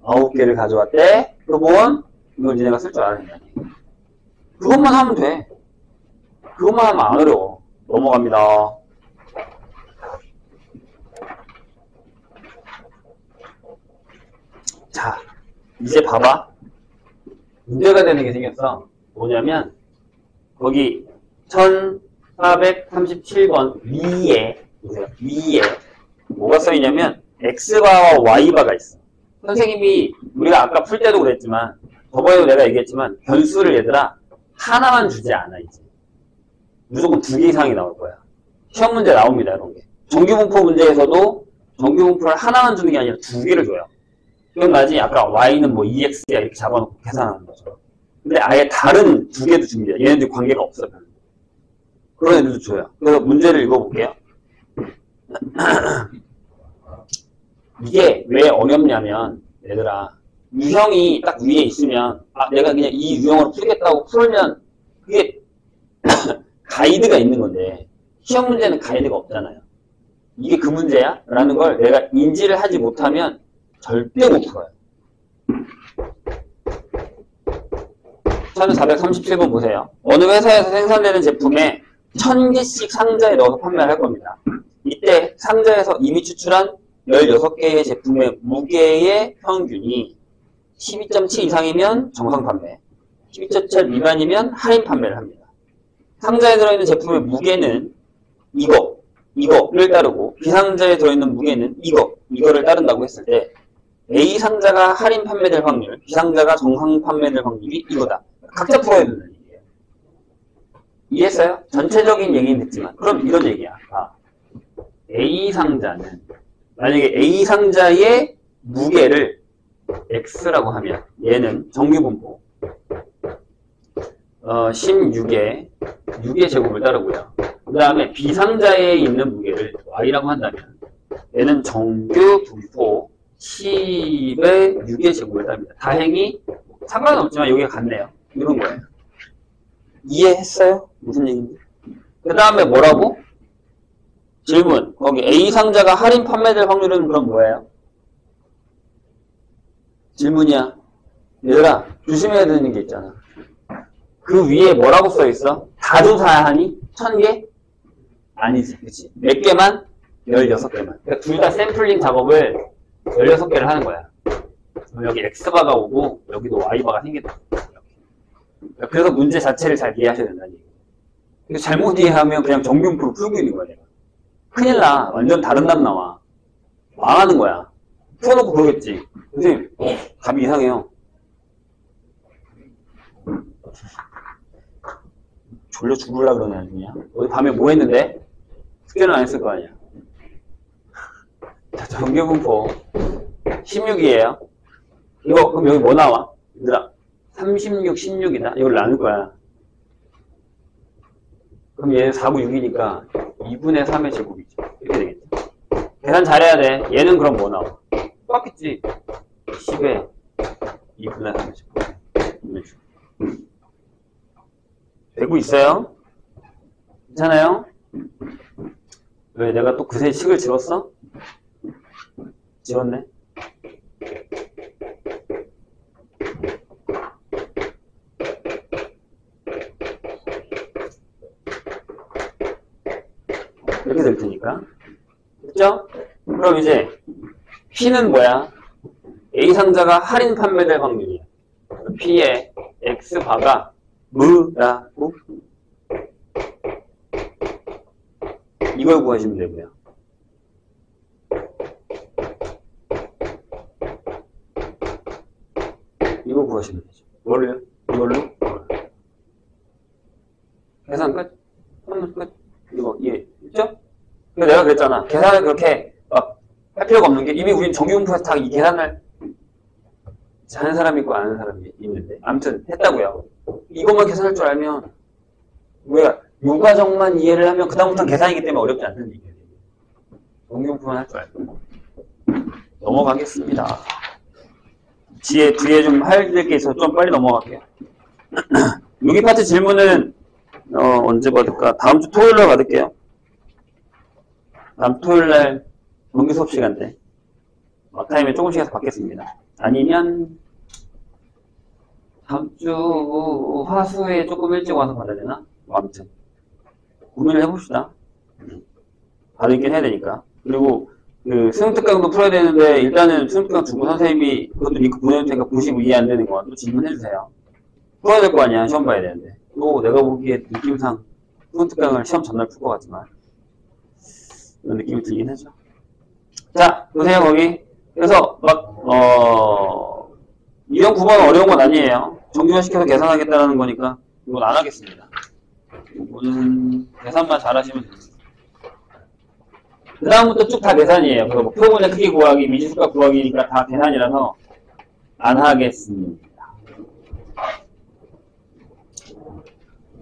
Speaker 1: 9개를 가져왔대. 표본 이걸 니네가 쓸 줄 알아야 돼. 그것만 하면 돼. 그것만 하면 안 어려워. 넘어갑니다. 자, 이제 봐봐. 문제가 되는 게 생겼어. 뭐냐면, 거기 1437번 위에, 보세요. 위에 뭐가 써있냐면 X바와 Y바가 있어. 선생님이 우리가 아까 풀 때도 그랬지만 저번에도 내가 얘기했지만 변수를 얘들아 하나만 주지 않아. 이제 무조건 2개 이상이 나올 거야. 시험 문제 나옵니다. 이런 게 정규분포 문제에서도 정규분포를 하나만 주는 게 아니라 2개를 줘요. 기억나지? 아까 Y는 뭐 2X야 이렇게 잡아놓고 계산하는 거죠. 근데 아예 다른 2개도 줍니다. 얘네들 관계가 없어. 그런 애들도 줘요. 그래서 문제를 읽어볼게요. 이게 왜 어렵냐면 얘들아 유형이 딱 위에 있으면 내가 그냥 이 유형으로 풀겠다고 풀면 그게 가이드가 있는 건데 시험 문제는 가이드가 없잖아요. 이게 그 문제야? 라는 걸 내가 인지를 하지 못하면 절대 못 풀어요. 1437번 보세요. 어느 회사에서 생산되는 제품에 1000개씩 상자에 넣어서 판매를 할 겁니다. 이때 상자에서 이미 추출한 16개의 제품의 무게의 평균이 12.7 이상이면 정상 판매, 12.7 미만이면 할인 판매를 합니다. 상자에 들어있는 제품의 무게는 이거를 따르고 비상자에 들어있는 무게는 이거를 따른다고 했을 때 A 상자가 할인 판매될 확률, B 상자가 정상 판매될 확률이 이거다. 각자 풀어야 된다는 얘기예요. 이해했어요? 전체적인 얘기는 됐지만 그럼 이런 얘기야. A 상자는 만약에 A 상자의 무게를 X라고 하면 얘는 정규분포 6의 제곱을 따르고요. 그 다음에 B 상자에 있는 무게를 Y라고 한다면 얘는 정규분포 10의 6의 제곱을 따릅니다. 다행히 상관은 없지만 여기가 같네요. 이런 거예요. 이해했어요? 무슨 얘기인지? 그 다음에 뭐라고? 질문. 거기 A 상자가 할인 판매될 확률은 그럼 뭐예요? 질문이야. 얘들아, 조심해야 되는 게 있잖아. 그 위에 뭐라고 써있어? 다도 사야 하니? 1000개? 아니지. 그치? 몇 개만? 16개만. 그러니까 둘 다 샘플링 작업을 16개를 하는 거야. 그럼 여기 X바가 오고, 여기도 Y바가 생긴다. 그래서 문제 자체를 잘 이해하셔야 된다는 얘기예요. 잘못 이해하면 그냥 정규분포로 풀고 있는 거야, 내가. 큰일 나. 완전 다른 답 나와. 망하는 거야. 풀어놓고 그러겠지. 선생님, 답이 이상해요. 졸려 죽으려고 그러네, 아주 그냥. 어디 밤에 뭐 했는데? 숙제는 안 했을 거 아니야. 자, 정규분포 16이에요. 이거, 그럼 여기 뭐 나와? 얘들아, 36, 16이다. 이걸 나눌 거야. 그럼 얘는 4구 6이니까 2분의 3의 제곱이죠. 이렇게 되겠죠. 계산 잘해야 돼. 얘는 그럼 뭐 나와? 똑같겠지. 10에 2분의 3의 제곱. 되고 있어요? 괜찮아요? 왜 내가 또 그새 식을 지웠어? 지웠네? 이렇게 될 테니까. 됐죠? 그럼 이제 P는 뭐야? A 상자가 할인 판매될 확률이야. P의 X바가 뭐라고? 이걸 구하시면 되고요. 이거 구하시면 되죠. 뭘로요? 이걸로? 계산 끝? 끝? 이거 이해했죠? 근데 내가 그랬잖아. 계산을 그렇게 막 할 필요가 없는 게 이미 우린 정규분포에서 다 이 계산을 하는 사람이 있고 안 하는 사람이 있는데 아무튼 했다고요. 이것만 계산할 줄 알면 뭐야 요 과정만 이해를 하면 그다음부터는 계산이기 때문에 어렵지 않다는 얘기예요. 정규분포만 할 줄 알고 넘어가겠습니다. 뒤에 좀 할 게 있어서 좀 빨리 넘어갈게요. 여기 파트 질문은 언제 받을까? 다음 주 토요일 날 받을게요. 다음 토요일 날 정규 수업 시간 때 막타임에 조금씩 해서 받겠습니다. 아니면 다음 주 화수에 조금 일찍 와서 받아야 되나? 뭐 아무튼 고민을 해봅시다. 받을긴 해야 되니까. 그리고 그 수능특강도 풀어야 되는데 일단은 수능특강 주고 선생님이 그것도 링크 보내줄 테니까 보시고 이해 안 되는 거 또 질문해주세요. 풀어야 될 거 아니야. 시험 봐야 되는데. 또 내가 보기에 느낌상 수능특강을 시험 전날 풀 것 같지만 그런 느낌이 들긴 하죠. 자, 보세요 거기. 그래서 막 2번 9번은 어려운 건 아니에요. 정규화시켜서 계산하겠다는 거니까 이건 안 하겠습니다. 이거는 계산만 잘 하시면 됩니다. 그 다음부터 쭉 다 계산이에요. 그래서 뭐 표본의 크기 구하기, 미지수값 구하기니까 다 계산이라서 안 하겠습니다.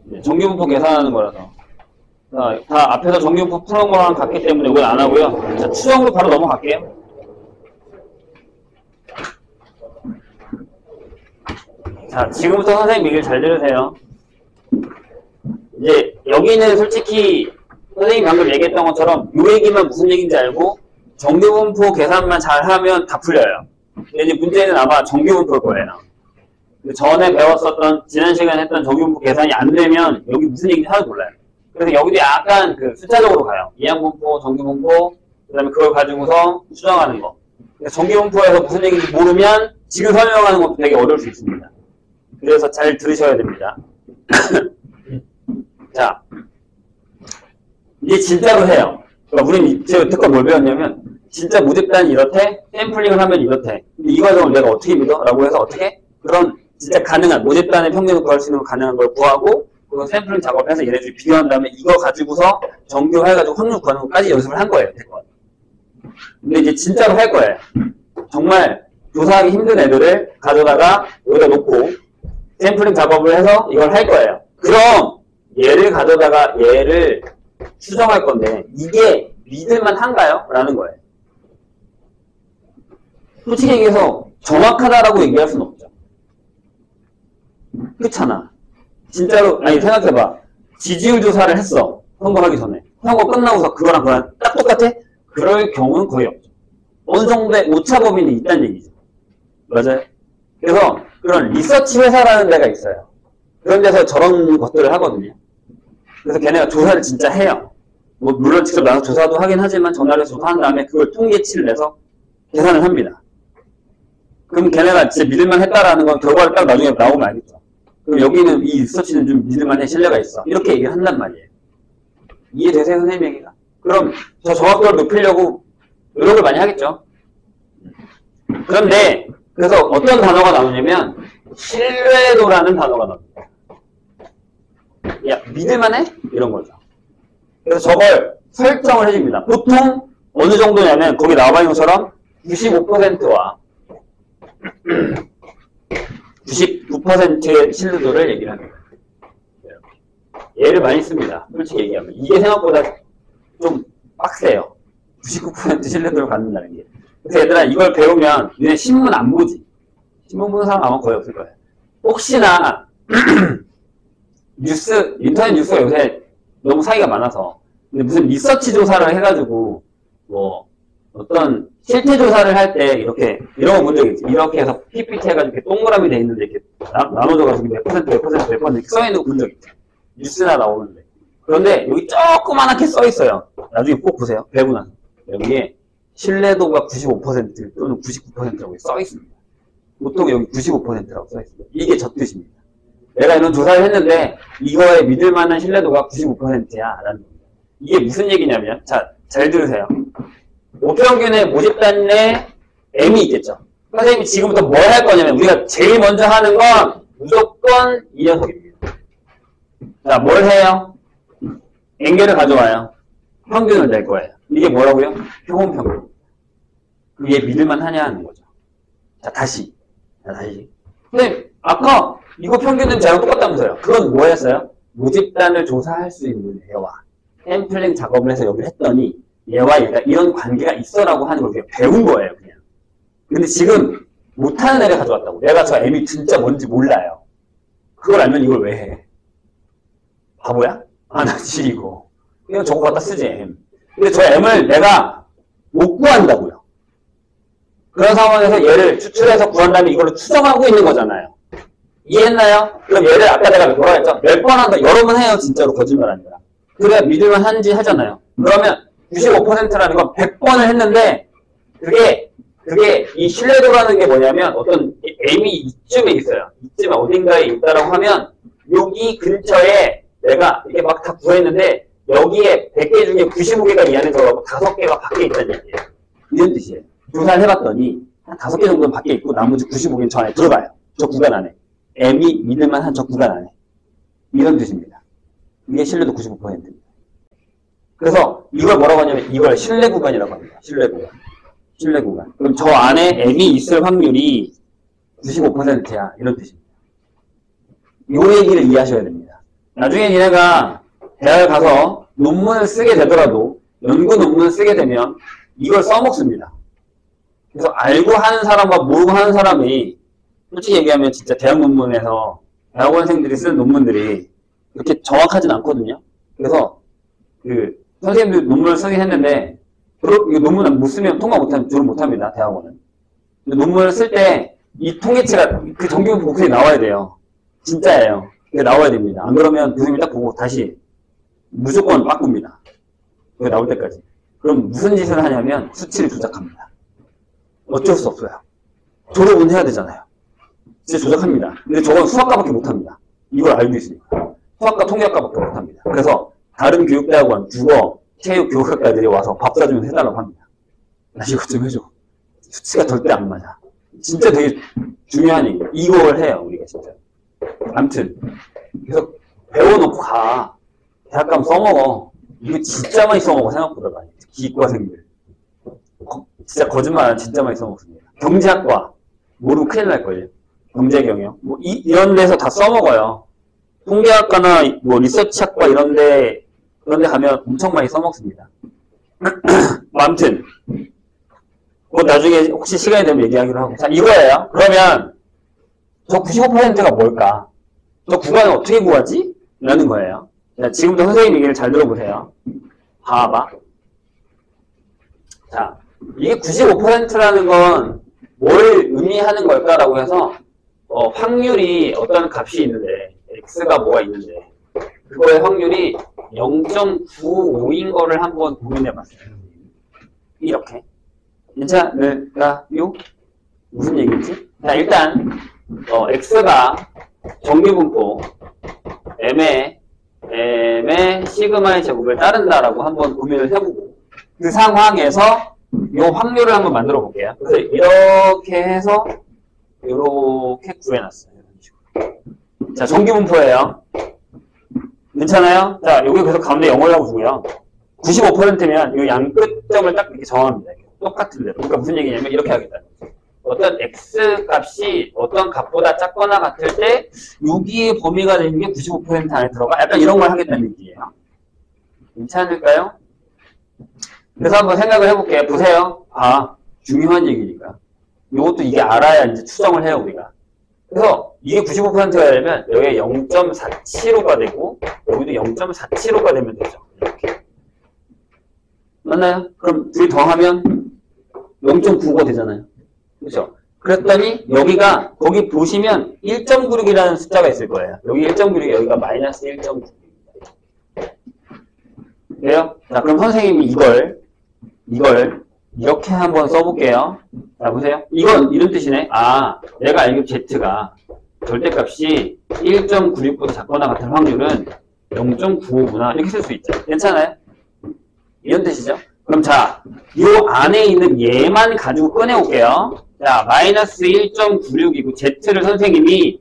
Speaker 1: 네, 정규분포 계산하는 거라서. 다 앞에서 정규분포 푸는 거랑 같기 때문에 이건 안 하고요. 자, 추정으로 바로 넘어갈게요. 자, 지금부터 선생님 얘기를 잘 들으세요. 이제 여기는 솔직히 선생님이 방금 얘기했던 것처럼 이 얘기만 무슨 얘기인지 알고 정규분포 계산만 잘하면 다 풀려요. 근데 이제 문제는 아마 정규분포일 거예요. 그 전에 배웠었던 지난 시간에 했던 정규분포 계산이 안 되면 여기 무슨 얘기인지 하나도 몰라요. 그래서 여기도 약간 그 숫자적으로 가요. 이항분포, 정규분포, 그 다음에 그걸 가지고서 수정하는 거. 정규분포에서 무슨 얘기인지 모르면 지금 설명하는 것도 되게 어려울 수 있습니다. 그래서 잘 들으셔야 됩니다. 자, 이제 진짜로 해요. 그러니까 우리는 제가 특허 뭘 배웠냐면 진짜 모집단이 이렇대, 샘플링을 하면 이렇대. 근데 이 과정을 내가 어떻게 믿어? 라고 해서 어떻게? 그런 진짜 가능한 모집단의 평균을 구할 수 있는 가능한 걸 구하고 그거 샘플링 작업해서 얘네들이 비교한 다음에 이거 가지고서 정규해가지고 확률 구하는 것까지 연습을 한 거예요. 특허. 근데 이제 진짜로 할 거예요. 정말 조사하기 힘든 애들을 가져다가 여기다 놓고 샘플링 작업을 해서 이걸 할 거예요. 그럼 얘를 가져다가 얘를 수정할 건데 이게 믿을만 한가요? 라는 거예요. 솔직히 얘기해서 정확하다라고 얘기할 수는 없죠. 그렇잖아. 진짜로 아니 생각해봐. 지지율 조사를 했어. 선거하기 전에. 선거 끝나고서 그거랑 딱 똑같아? 그럴 경우는 거의 없죠. 어느 정도의 오차 범위는 있다는 얘기죠. 맞아요? 그래서 그런 리서치 회사라는 데가 있어요. 그런 데서 저런 것들을 하거든요. 그래서 걔네가 조사를 진짜 해요. 뭐 물론 직접 나가서 조사도 하긴 하지만 전화를 조사한 다음에 그걸 통계치를 내서 계산을 합니다. 그럼 걔네가 진짜 믿을만 했다라는 건 결과를 딱 나중에 나오면 알겠죠. 그럼 여기는 이 리서치는 좀 믿을만해, 신뢰가 있어. 이렇게 얘기를 한단 말이에요. 이해되세요, 선생님 얘기가? 그럼 저 정확도를 높이려고 노력을 많이 하겠죠. 그런데 그래서 어떤 단어가 나오냐면 신뢰도라는 단어가 나옵니다. 야, 믿을만해? 이런 거죠. 그래서 저걸 설정을 해줍니다. 보통 어느 정도냐면 거기 나와 있는 것처럼 95%와 99%의 신뢰도를 얘기를 합니다. 얘를 많이 씁니다. 솔직히 얘기하면. 이게 생각보다 좀 빡세요. 99% 신뢰도를 갖는다는 게. 그래서 얘들아 이걸 배우면 너네 신문 안 보지. 신문 보는 사람 아마 거의 없을 거예요. 혹시나 인터넷 뉴스가 요새 너무 사기가 많아서 근데 무슨 리서치 조사를 해가지고 뭐 어떤 실태 조사를 할 때 이렇게 이런 거 본 적 있지. 이렇게 해서 PPT 해가지고 이렇게 동그라미 돼 있는데 이렇게 나눠져가지고 몇 퍼센트 이렇게 써있는 거 본 적 있죠. 뉴스나 나오는데. 그런데 여기 조그만하게 써있어요. 나중에 꼭 보세요. 배우고 나서. 여기에 신뢰도가 95% 또는 99%라고 써있습니다. 보통 여기 95%라고 써있습니다. 이게 저 뜻입니다. 내가 이런 조사를 했는데 이거에 믿을 만한 신뢰도가 95%야 라는 겁니다. 이게 무슨 얘기냐면 자, 잘 들으세요. 목표평균의 모집단 내 M이 있겠죠. 선생님이 지금부터 뭘 할 거냐면 우리가 제일 먼저 하는 건 무조건 이 녀석입니다. 자, 뭘 해요? N개를 가져와요. 평균을 낼 거예요. 이게 뭐라고요? 표본평균. 그럼 얘 믿을만 하냐 하는 거죠. 자, 다시. 근데 아까 이거 평균은 저랑 똑같다면서요. 그건 뭐였어요? 모집단을 조사할 수 있는 애와 샘플링 작업을 해서 여기를 했더니 얘와 얘가 이런 관계가 있어라고 하는 걸 그냥 배운 거예요, 그냥. 근데 지금 못하는 애를 가져왔다고. 내가 저 M이 진짜 뭔지 몰라요. 그걸 알면 이걸 왜 해? 바보야? 아, 나 지리고. 그냥 저거 갖다 쓰지, M. 근데 저 M을 내가 못 구한다고요. 그런 상황에서 얘를 추출해서 구한 다음에 이걸로 추정하고 있는 거잖아요. 이해했나요? 그럼 얘를 아까 내가 뭐라 했죠? 몇 번 한다. 여러 번 해요. 진짜로 거짓말 아니라. 그래야 믿을만 한지 하잖아요. 그러면 95%라는 건 100번을 했는데 그게 이 신뢰도라는 게 뭐냐면 어떤 M이 이쯤에 있어요. 이쯤에 어딘가에 있다라고 하면 여기 근처에 내가 이게 막 다 구했는데 여기에 100개 중에 95개가 이 안에 들어가고 5개가 밖에 있다는 얘기예요. 이런 뜻이에요. 조사를 해봤더니 한 5개 정도는 밖에 있고 나머지 95개는 저 안에 들어가요. 저 구간 안에. M이 믿을만한 저 구간 안에. 이런 뜻입니다. 이게 신뢰도 95%입니다. 그래서 이걸 뭐라고 하냐면 이걸 신뢰 구간이라고 합니다. 신뢰 구간. 신뢰 구간. 그럼 저 안에 M이 있을 확률이 95%야. 이런 뜻입니다. 요 얘기를 이해하셔야 됩니다. 나중에 니네가 대학에 가서 논문을 쓰게 되더라도 연구 논문을 쓰게 되면 이걸 써먹습니다. 그래서 알고 하는 사람과 모르고 하는 사람이 솔직히 얘기하면 진짜 대학 논문에서 대학원생들이 쓰는 논문들이 그렇게 정확하진 않거든요. 그래서 그 선생님들 논문을 쓰긴 했는데 이 논문을 못 쓰면 통과 못하면 졸업 못합니다. 대학원은. 근데 논문을 쓸 때 이 통계치가 그 정규문 복수에 나와야 돼요. 진짜예요. 그게 나와야 됩니다. 안 그러면 교수님이 딱 보고 다시 무조건 바꿉니다. 그게 나올 때까지. 그럼 무슨 짓을 하냐면 수치를 조작합니다. 어쩔 수 없어요. 졸업은 해야 되잖아요. 진짜 조작합니다. 근데 저건 수학과밖에 못합니다. 이걸 알고 있으니까. 수학과 통계학과밖에 못합니다. 그래서 다른 교육대학원, 국어, 체육 교육학과들이 와서 밥 사주면 해달라고 합니다. 나 이것 좀 해줘. 수치가 절대 안 맞아. 진짜 되게 중요한 얘기예요. 이걸 해요, 우리가 진짜. 아무튼 그래서 배워놓고 가. 대학 가면 써먹어. 이거 진짜 많이 써먹어, 생각보다 많이. 기과생들. 진짜 거짓말 진짜 많이 써먹습니다. 경제학과. 모르면 큰일 날걸요. 경제경영. 뭐 이런 데서 다 써먹어요. 통계학과나 뭐 리서치학과 그런 데 가면 엄청 많이 써먹습니다. 아무튼 뭐 나중에 혹시 시간이 되면 얘기하기로 하고. 자, 이거예요. 그러면 저 95%가 뭘까? 저 구간을 어떻게 구하지? 라는 거예요. 자, 지금부터 선생님 얘기를 잘 들어보세요. 봐봐. 자, 이게 95%라는 건 뭘 의미하는 걸까라고 해서 확률이 어떤 값이 있는데 x가 뭐가 있는데 그거의 확률이 0.95인 거를 한번 고민해 봤어요. 이렇게. 괜찮을까요? 무슨 얘기지? 자, 일단 x가 정규분포 m의 시그마의 제곱을 따른다라고 한번 고민을 해보고 그 상황에서 이 확률을 한번 만들어 볼게요. 그래서 이렇게 해서 이렇게 구해놨어요. 자, 정규분포예요. 괜찮아요? 자, 여기 그래서 가운데 0이라고 주고요. 95%면 이 양 끝점을 딱 이렇게 정합니다. 똑같은 대로. 그러니까 무슨 얘기냐면 이렇게 하겠다는 거죠. 어떤 x 값이 어떤 값보다 작거나 같을 때 여기에 범위가 되는 게 95% 안에 들어가. 약간 이런 걸 하겠다는 얘기예요. 괜찮을까요? 그래서 한번 생각을 해볼게요. 보세요. 아, 중요한 얘기니까. 이것도 이게 알아야 이제 추정을 해요, 우리가. 그래서 이게 95%가 되면 여기에 0.475가 되고 여기도 0.475가 되면 되죠. 이렇게. 맞나요? 그럼 둘이 더하면 0.95가 되잖아요. 그렇죠? 그랬더니 여기가 거기 보시면 1.96이라는 숫자가 있을 거예요. 여기 1.96, 여기가 마이너스 1.96입니다. 그래요? 자, 그럼 선생님이 이걸 이렇게 한번 써볼게요. 자, 보세요. 이건 이런 뜻이네. 아, 내가 알기로 Z가 절대값이 1.96보다 작거나 같은 확률은 0.95구나. 이렇게 쓸 수 있죠. 괜찮아요? 이런 뜻이죠. 그럼 자, 요 안에 있는 얘만 가지고 꺼내올게요. 자, 마이너스 1.96이고 Z를 선생님이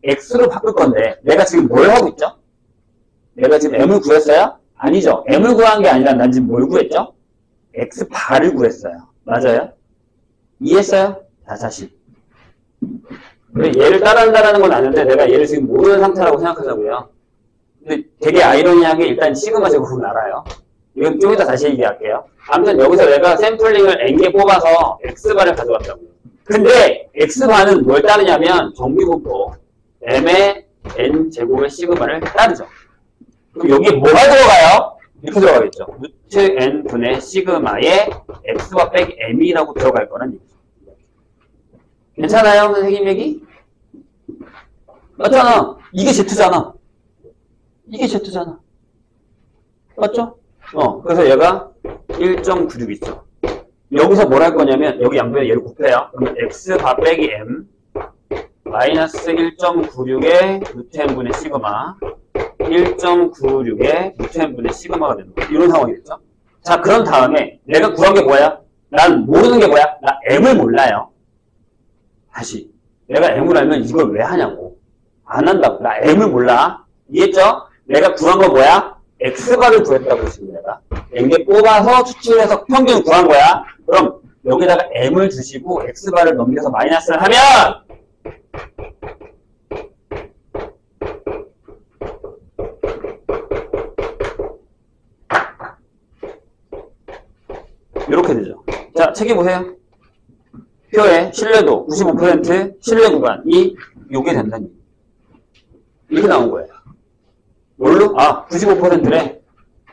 Speaker 1: X로 바꿀 건데 내가 지금 뭘 하고 있죠? 내가 지금 M을 구했어요? 아니죠. M을 구한 게 아니라 난 지금 뭘 구했죠? X바를 구했어요. 맞아요? 이해했어요? 자, 다시. 얘를 따라한다는 건 아는데 내가 얘를 지금 모르는 상태라고 생각하자고요. 근데 되게 아이러니하게 일단 시그마 제곱은 알아요. 이건 좀 이따 다시 얘기할게요. 아무튼 여기서 내가 샘플링을 n개 뽑아서 x바를 가져왔다고요. 근데 x바는 뭘 따르냐면 정규분포 m의 n제곱의 시그마를 따르죠. 그럼 여기에 뭐가 들어가요? 이렇게 들어가겠죠. 루트 n분의 시그마의 x바 빼기 m이라고 들어갈 거란 얘기죠. 괜찮아요, 선생님 얘기? 맞잖아. 이게 Z잖아. 이게 Z잖아. 맞죠? 그래서 얘가 1.96 있죠. 여기서 뭘 할 거냐면, 여기 양변에 얘를 곱해요. 그러면 X바 빼기 M, 마이너스 1.96의 루트 M분의 시그마, 1.96의 루트 M분의 시그마가 되는 거야. 이런 상황이 됐죠? 자, 그런 다음에 내가 구한 게 뭐야? 난 모르는 게 뭐야? 나 M을 몰라요. 다시. 내가 M을 알면 이걸 왜 하냐고. 안 한다고. 나 M을 몰라. 이해했죠? 내가 구한 거 뭐야? X바를 구했다고 지금 내가. M개 뽑아서 추출해서 평균 구한 거야. 그럼 여기다가 M을 주시고 X바를 넘겨서 마이너스를 하면 이렇게 되죠. 자, 책에 보세요. 표의 신뢰도 95% 신뢰 구간이 요게 된다는 얘기. 이렇게 나온 거예요. 뭘로? 95%래.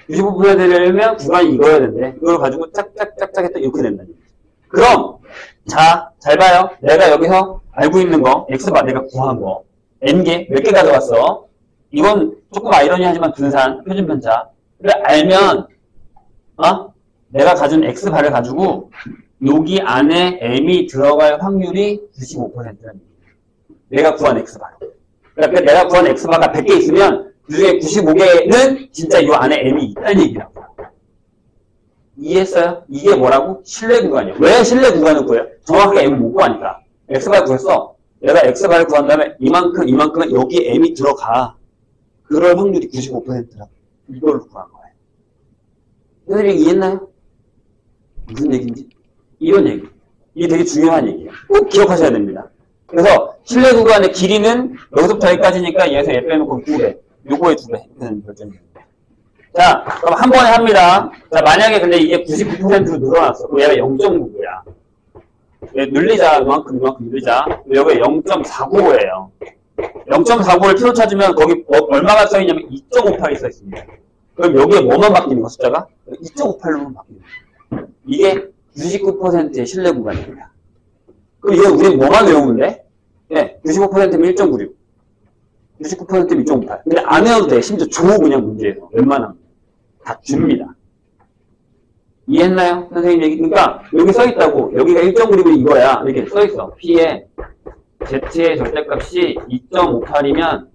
Speaker 1: 95%려면 구간이 이거여야 된대. 이걸 가지고 짝짝짝짝 했더니 이렇게 된다는 얘기. 그럼, 자, 잘 봐요. 내가 여기서 알고 있는 거, X바 내가 구한 거, N개, 몇 개 가져왔어? 이건 조금 아이러니하지만 분산, 표준 편차. 그래, 알면, 내가 가진 X바를 가지고, 여기 안에 M이 들어갈 확률이 95%라는 얘기예요. 내가 구한 X바. 그러니까 내가 구한 X바가 100개 있으면, 그 중에 95개는 진짜 이 안에 M이 있다는 얘기라고. 이해했어요? 이게 뭐라고? 신뢰 구간이에요. 왜 신뢰 구간을 구해요? 정확하게 M을 못 구하니까. X바를 구했어. 내가 X바를 구한 다음에 이만큼은 여기에 M이 들어가. 그럴 확률이 95%라고. 이걸로 구한 거예요. 선생님이 이해했나요? 무슨 얘기인지? 이런 얘기. 이게 되게 중요한 얘기예요. 꼭 기억하셔야 됩니다. 그래서 신뢰 구간의 길이는 여기서부터 여기까지니까 얘에서 얘 빼놓고 2배. 요거에 2배. 이렇게 결정입니다. 자, 그럼 한 번에 합니다. 자, 만약에 근데 이게 99%로 늘어났어. 그럼 얘가 0.99야. 늘리자. 이만큼 늘리자. 여기 0.49예요. 0.49를 표로 찾으면 거기 얼마가 써있냐면 2.58이 써있습니다. 그럼 여기에 뭐만 바뀌는 거 숫자가? 2.58로만 바뀌는 거예요. 이게 99%의 신뢰 구간입니다. 그럼 이거 우리는 뭐만 외우는데? 네, 95%면 1.96. 99%면 2.58. 근데 안 외워도 돼. 심지어 줘 그냥 문제에서. 웬만하면. 다 줍니다. 이해했나요? 선생님 얘기. 그러니까 여기 써있다고. 여기가 1.96이 이거야. 이렇게 써있어. P에 Z의 절대값이 2.58이면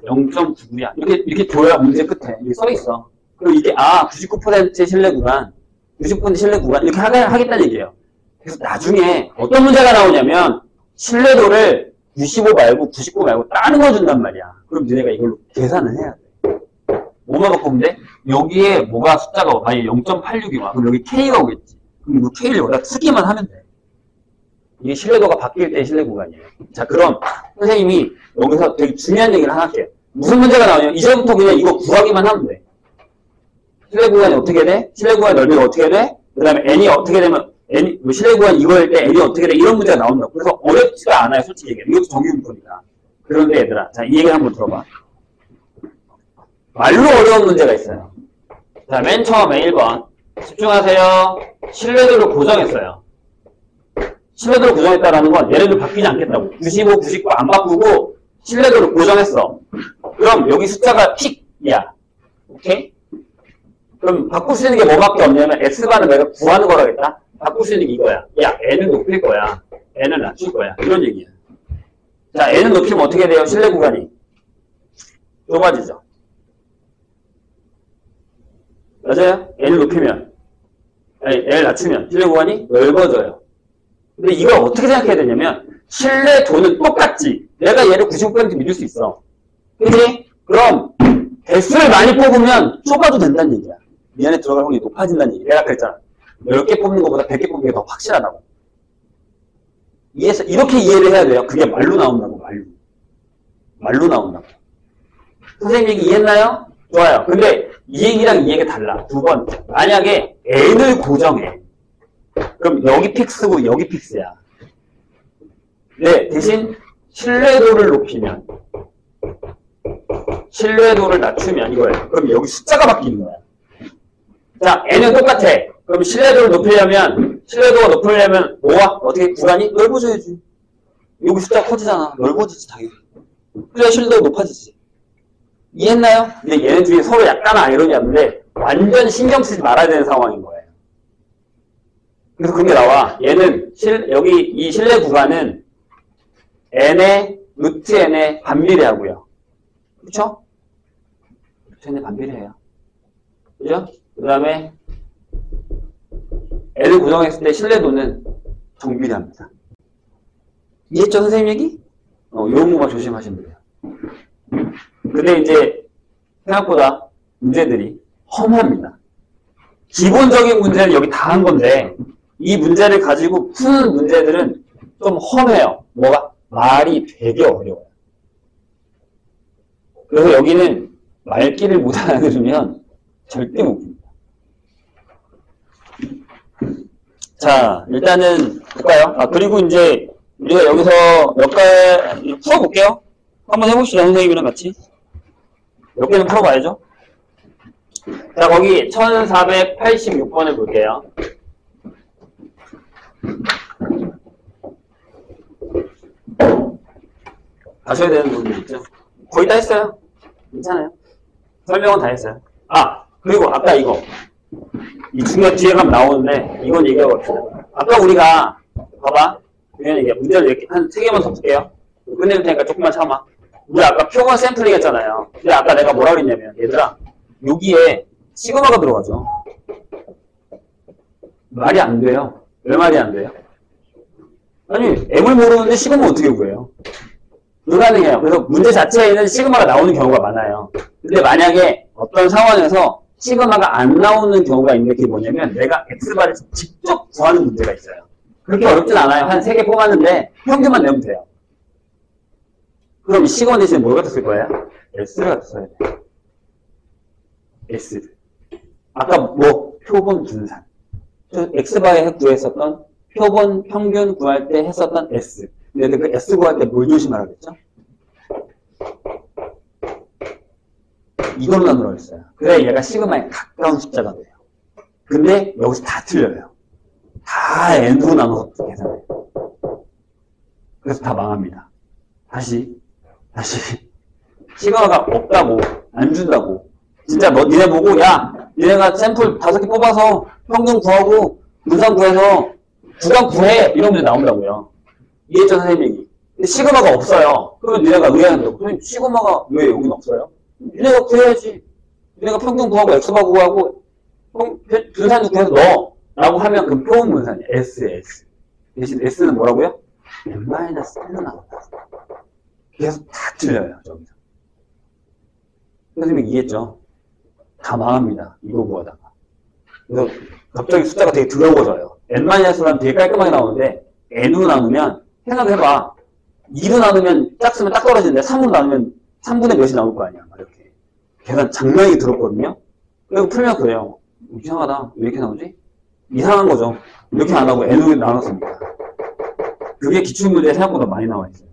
Speaker 1: 0.99야. 이렇게 줘야 문제 끝에. 이렇게 써있어. 그리고 이게 99%의 신뢰 구간. 90% 신뢰 구간. 이렇게 하겠다는 얘기예요. 그래서 나중에 어떤 문제가 나오냐면 신뢰도를 95 말고 99 말고 다른 거 준단 말이야. 그럼 너네가 이걸로 계산을 해야 돼. 뭐만 바꾸면 돼? 여기에 뭐가 숫자가 만약에 0.86이 와. 그럼 여기 K가 오겠지. 그럼 뭐 K를 여기다 쓰기만 하면 돼. 이게 신뢰도가 바뀔 때 신뢰 구간이에요. 자, 그럼 선생님이 여기서 되게 중요한 얘기를 하나 할게요. 무슨 문제가 나오냐면 이제부터 그냥 이거 구하기만 하면 돼. 신뢰 구간이 어떻게 돼? 신뢰 구간 넓이가 어떻게 돼? 그 다음에 N이 어떻게 되면 신뢰 구간 이거일 때 N이 어떻게 돼? 이런 문제가 나온다고. 그래서 어렵지가 않아요, 솔직히 얘기해. 이것도 정규문법이니까. 그런데 얘들아, 자, 이 얘기를 한번 들어봐. 말로 어려운 문제가 있어요. 자, 맨 처음에 1번. 집중하세요. 신뢰도를 고정했어요. 신뢰도를 고정했다라는 건 얘네들 바뀌지 않겠다고. 95, 99 안 바꾸고 신뢰도를 고정했어. 그럼 여기 숫자가 픽이야. 오케이? 그럼 바꿀 수 있는 게 뭐밖에 없냐면 X바는 내가 구하는 거라겠다. 바꿀 수 있는 게 이거야. 야, N은 높일 거야. N은 낮출 거야. 이런 얘기야. 자, N은 높이면 어떻게 돼요? 신뢰 구간이 좁아지죠. 맞아요? N을 높이면, N을 낮추면 신뢰 구간이 넓어져요. 근데 이걸 어떻게 생각해야 되냐면 신뢰도는 똑같지. 내가 얘를 95% 믿을 수 있어. 그치? 그럼 개수를 많이 뽑으면 좁아도 된다는 얘기야. 이 안에 들어갈 확률이 높아진다는 얘기. 내가 그랬잖아. 10개 뽑는 것보다 100개 뽑는 게 더 확실하다고. 이렇게 이해를 해야 돼요. 그게 말로 나온다고, 말로 나온다고. 선생님 얘기 이해했나요? 좋아요. 근데 이 얘기랑 이 얘기가 달라. 두 번째. 만약에 N을 고정해. 그럼 여기 픽스고 여기 픽스야. 네, 대신 신뢰도를 높이면, 신뢰도를 낮추면 이거예요. 그럼 여기 숫자가 바뀌는 거야. 자, N은 똑같아. 그럼 신뢰도가 높으려면 뭐와? 어떻게 구간이 넓어져야지. 여기 숫자가 커지잖아. 넓어지지, 당연히. 그래야 신뢰도가 높아지지. 이해했나요? 근데 얘네 둘이 서로 약간 아이러니한데 완전 신경 쓰지 말아야 되는 상황인 거예요. 그래서 그런 게 나와. 얘는 여기 이 신뢰 구간은 n의 루트 n에 반비례하고요. 그쵸? 루트 n에 반비례해요. 그죠? 그 다음에 n을 구성했을 때 신뢰도는 정비례합니다. 이해했죠, 선생님 얘기? 이런 부분 조심하시면 돼요. 근데 이제 생각보다 문제들이 험합니다. 기본적인 문제는 여기 다 한 건데 이 문제를 가지고 푸는 문제들은 좀 험해요. 뭐가? 말이 되게 어려워요. 그래서 여기는 말귀를 못 알아들으면 절대 못 풉니다. 자, 일단은 볼까요? 그리고 이제 우리가 여기서 몇 개 풀어볼게요. 한번 해봅시다, 선생님이랑 같이. 몇 개는 풀어봐야죠. 자, 거기 1486번을 볼게요. 가셔야 되는 부분들 있죠? 거의 다 했어요. 괜찮아요. 설명은 다 했어요. 그리고 아까 이거. 이 중간 뒤에 가면 나오는데, 이건 얘기하고 갑시다. 아까 우리가, 봐봐. 이게 문제를 이렇게 한 3개만 더 풀게요. 끝낼 테니까 조금만 참아. 우리 아까 표본 샘플링 했잖아요. 근데 아까 내가 뭐라 그랬냐면, 얘들아, 여기에 시그마가 들어가죠. 말이 안 돼요. 왜 말이 안 돼요? 아니, M을 모르는데 시그마 어떻게 구해요? 불가능해요. 그래서 문제 자체에는 시그마가 나오는 경우가 많아요. 근데 만약에 어떤 상황에서 시그마가 안 나오는 경우가 있는 게 뭐냐면 내가 X바를 직접 구하는 문제가 있어요. 그렇게 어렵진 않아요. 한 3개 뽑았는데 평균만 내면 돼요. 그럼 시그마 대신에 뭘 갖다 쓸 거예요? S를 갖다 써야 돼요. S. 아까 뭐 표본 분산. X바에 구했었던 표본 평균 구할 때 했었던 S. 근데 그 S 구할 때 뭘 조심하라고 했죠? 이걸로 나누라고 했어요. 그래야 얘가 시그마에 가까운 숫자가 돼요. 근데 여기서 다 틀려요. 다 N으로 나눠서 계산해요. 그래서 다 망합니다. 다시 시그마가 없다고 안 준다고 진짜 니네 보고 니네가 샘플 5개 뽑아서 평균 구하고 분산 구해서 주간 구해 이런 문제 나온다고요. 이해했죠, 선생님 얘기? 근데 시그마가 없어요. 그러면 니네가 의아한다고. 선생님 시그마가 왜 여긴 없어요? 니네가 구해야지. 니네가 평균 구하고 X바 구하고 분산 구해서 넣어 라고 하면 그 표본 분산이에요. S. 대신 S는 뭐라고요? n-1로 나온다. 계속 다 틀려요, 저기서. 선생님 이해했죠? 다 망합니다. 이거 구하다가. 그래서 갑자기 숫자가 되게 더러워져요. n-1는 되게 깔끔하게 나오는데 n으로 나누면 생각해봐. 2로 나누면 짝 쓰면 딱 떨어지는데 3으로 나누면 3분의 몇이 나올 거 아니야. 막 이렇게. 계산 장난이 들었거든요. 그리고 풀면 그래요. 이상하다. 왜 이렇게 나오지? 이상한 거죠. 이렇게 안 하고 n으로 나눴습니다. 그게 기출문제에 생각보다 많이 나와 있어요.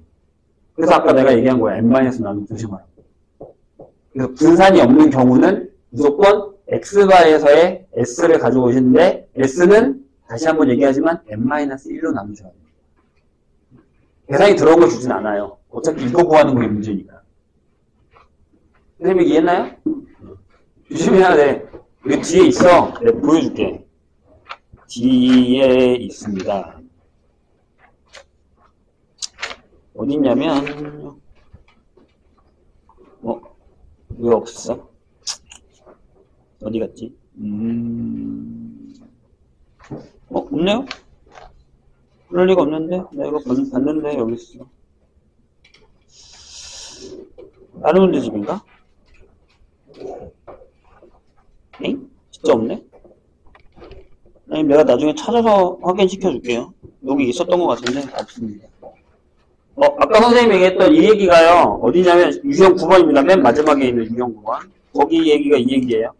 Speaker 1: 그래서 아까 내가 얘기한 거야. n-1 나누면 조심하라고. 그래서 분산이 없는 경우는 무조건 x바에서의 s를 가지고 오시는데 s는 다시 한번 얘기하지만 n-1로 나누셔야 돼요. 계산이 들어온 걸 주진 않아요. 어차피 이거 구하는 게 문제니까. 선생님 이해했나요? 조심해야 돼. 여기 뒤에 있어. 내가 보여줄게. 뒤에 있습니다. 어디 있냐면 왜 없었어? 어디 갔지? 없네요? 그럴 리가 없는데? 내가 이거 봤는데 여기 있어. 다른 문제집인가? 에잉? 진짜 없네? 아니 내가 나중에 찾아서 확인시켜줄게요. 여기 있었던 것 같은데 없습니다. 아까 선생님이 얘기했던 이 얘기가요. 어디냐면 유형 9번입니다. 맨 마지막에 있는 유형 9번. 거기 얘기가 이 얘기예요.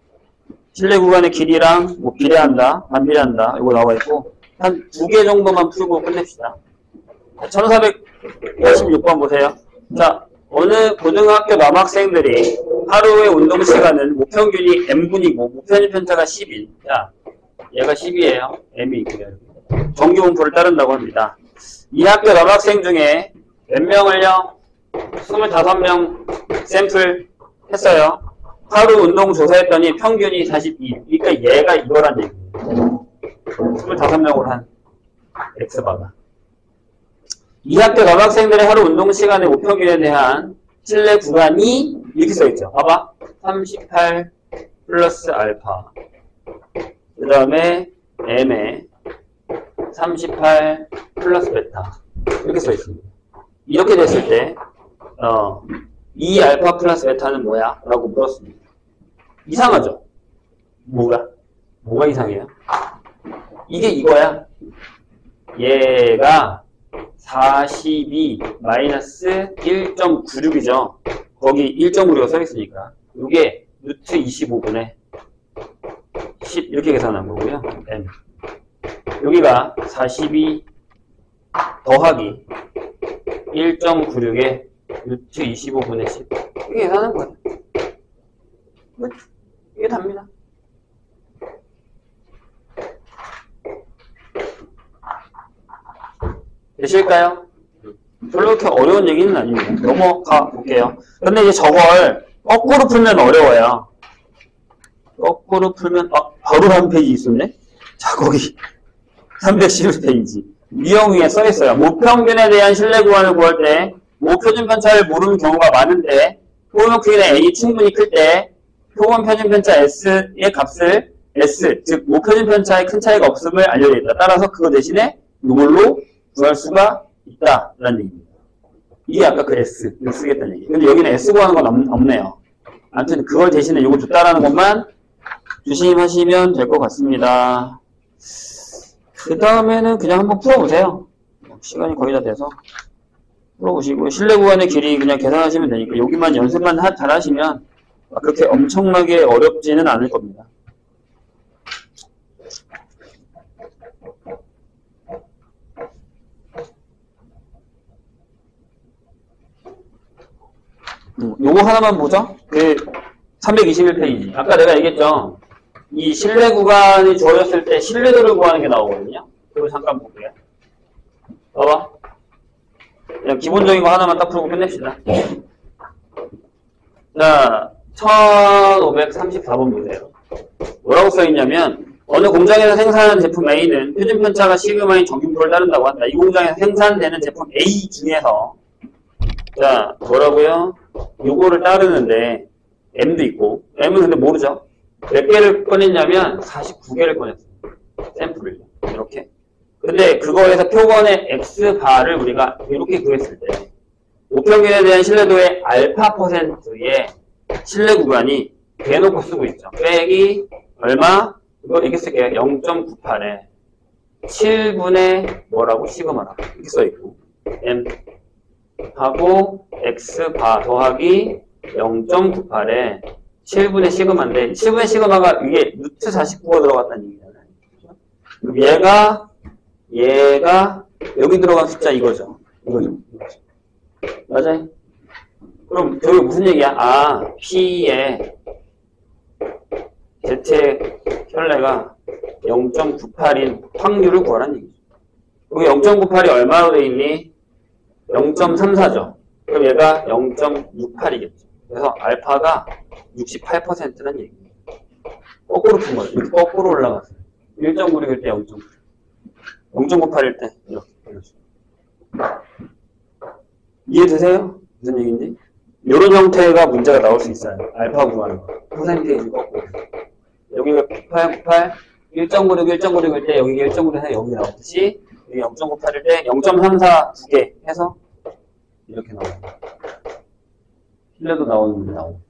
Speaker 1: 실내 구간의 길이랑 뭐 비례한다, 반비례한다. 이거 나와 있고 한 2개 정도만 풀고 끝냅시다. 1486번 보세요. 자, 어느 고등학교 남학생들이 하루의 운동 시간은 목평균이 m분이고 목편의 편차가 10일. 자, 얘가 10이에요. m이 있고요. 정규분포를 따른다고 합니다. 이 학교 남학생 중에 몇 명을요? 25명 샘플 했어요. 하루 운동 조사했더니 평균이 42. 그러니까 얘가 이거란 얘기예요. 25명으로 한 X바가. 이 학교 남학생들의 하루 운동 시간의 목평균에 대한 실내 구간이 이렇게 써있죠. 봐봐. 38 플러스 알파. 그 다음에 M에 38 플러스 베타. 이렇게 써있습니다. 이렇게 됐을 때, 이 알파 플러스 베타는 뭐야? 라고 물었습니다. 이상하죠? 뭐가 이상해요? 이게 이거야. 얘가 42 마이너스 1.96이죠. 거기 1.96가 써있으니까. 이게 루트 25분의 10 이렇게 계산한 거고요. M. 여기가 42 더하기 1.96에 루트 25분의 10 이렇게 계산한 거예요. 이게 답니다. 되실까요? 별로 그렇게 어려운 얘기는 아닙니다. 넘어가 볼게요. 근데 이제 저걸 거꾸로 풀면 어려워요. 거꾸로 풀면 바로 다음 페이지 있었네? 자, 거기 311페이지 유형 위에 써있어요. 모평균에 대한 신뢰 구간을 구할 때 모표준 편차를 모르는 경우가 많은데 표본 크기는 N이 충분히 클 때 표본 표준 편차 S의 값을 S, 즉 모표준 편차에 큰 차이가 없음을 알려드린다. 따라서 그거 대신에 이걸로 구할 수가 있다라는 얘기입니다. 이게 아까 그 S를 쓰겠다는 얘기. 근데 여기는 S 구하는 건 없네요. 아무튼 그걸 대신에 이걸 줬다라는 것만 조심하시면 될 것 같습니다. 그 다음에는 그냥 한번 풀어보세요. 시간이 거의 다 돼서 풀어보시고 실내 구간의 길이 그냥 계산하시면 되니까 여기만 연습만 잘 하시면 그렇게 엄청나게 어렵지는 않을 겁니다. 요거 하나만 보죠. 그 321페이지. 아까 내가 얘기했죠. 이 실내 구간이 주어졌을 때 신뢰도를 구하는 게 나오거든요. 그거 잠깐 볼게요. 봐봐. 그냥 기본적인 거 하나만 딱 풀고 끝냅시다. 자, 1534번 보세요. 뭐라고 써있냐면 어느 공장에서 생산하는 제품 A는 표준 편차가 시그마인 정규표를 따른다고 한다. 이 공장에서 생산되는 제품 A 중에서 자, 뭐라고요? 요거를 따르는데 M도 있고 M은 근데 모르죠. 몇 개를 꺼냈냐면 49개를 꺼냈어요. 샘플을 이렇게. 근데 그거에서 표본의 X바를 우리가 이렇게 구했을 때 모평균에 대한 신뢰도의 알파 %의 신뢰 구간이 대놓고 쓰고 있죠. 빼기 얼마? 이거 이렇게 쓸게요. 0.98에 7분의 뭐라고? 시그마라고 이렇게 써있고 M 하고 X바 더하기 0.98에 7분의 시그마인데 7분의 시그마가 이게 루트 49가 들어갔다는 얘기잖아요. 그럼 얘가 여기 들어간 숫자 이거죠. 이거죠. 맞아요? 그럼 저게 무슨 얘기야? 아, P의 Z의 혈내가 0.98인 확률을 구하라는 얘기죠. 여기 0.98이 얼마로 돼 있니? 0.34죠. 그럼 얘가 0.68이겠죠. 그래서 알파가 68%란 얘기입니다. 거꾸로 푼 거예요. 이렇게 거꾸로 올라갔어요. 1.96일 때 0.9. 0.98일 때 이렇게. 이해되세요? 무슨 얘기인지? 이런 형태가 문제가 나올 수 있어요. 알파 구하는 거. 퍼센테이지 거꾸로. 여기가 98, 1.96, 1.96일 때 여기가 1.96에서 여기 나오듯이 여기 0.98일 때 0.34 두 개 해서 이렇게 나옵니다. 신뢰도 나오는데 나오고.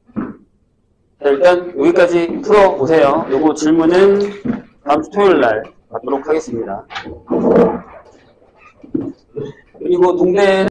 Speaker 1: 자, 일단 여기까지 풀어보세요. 요거 질문은 다음 주 토요일 날 받도록 하겠습니다. 그리고 동대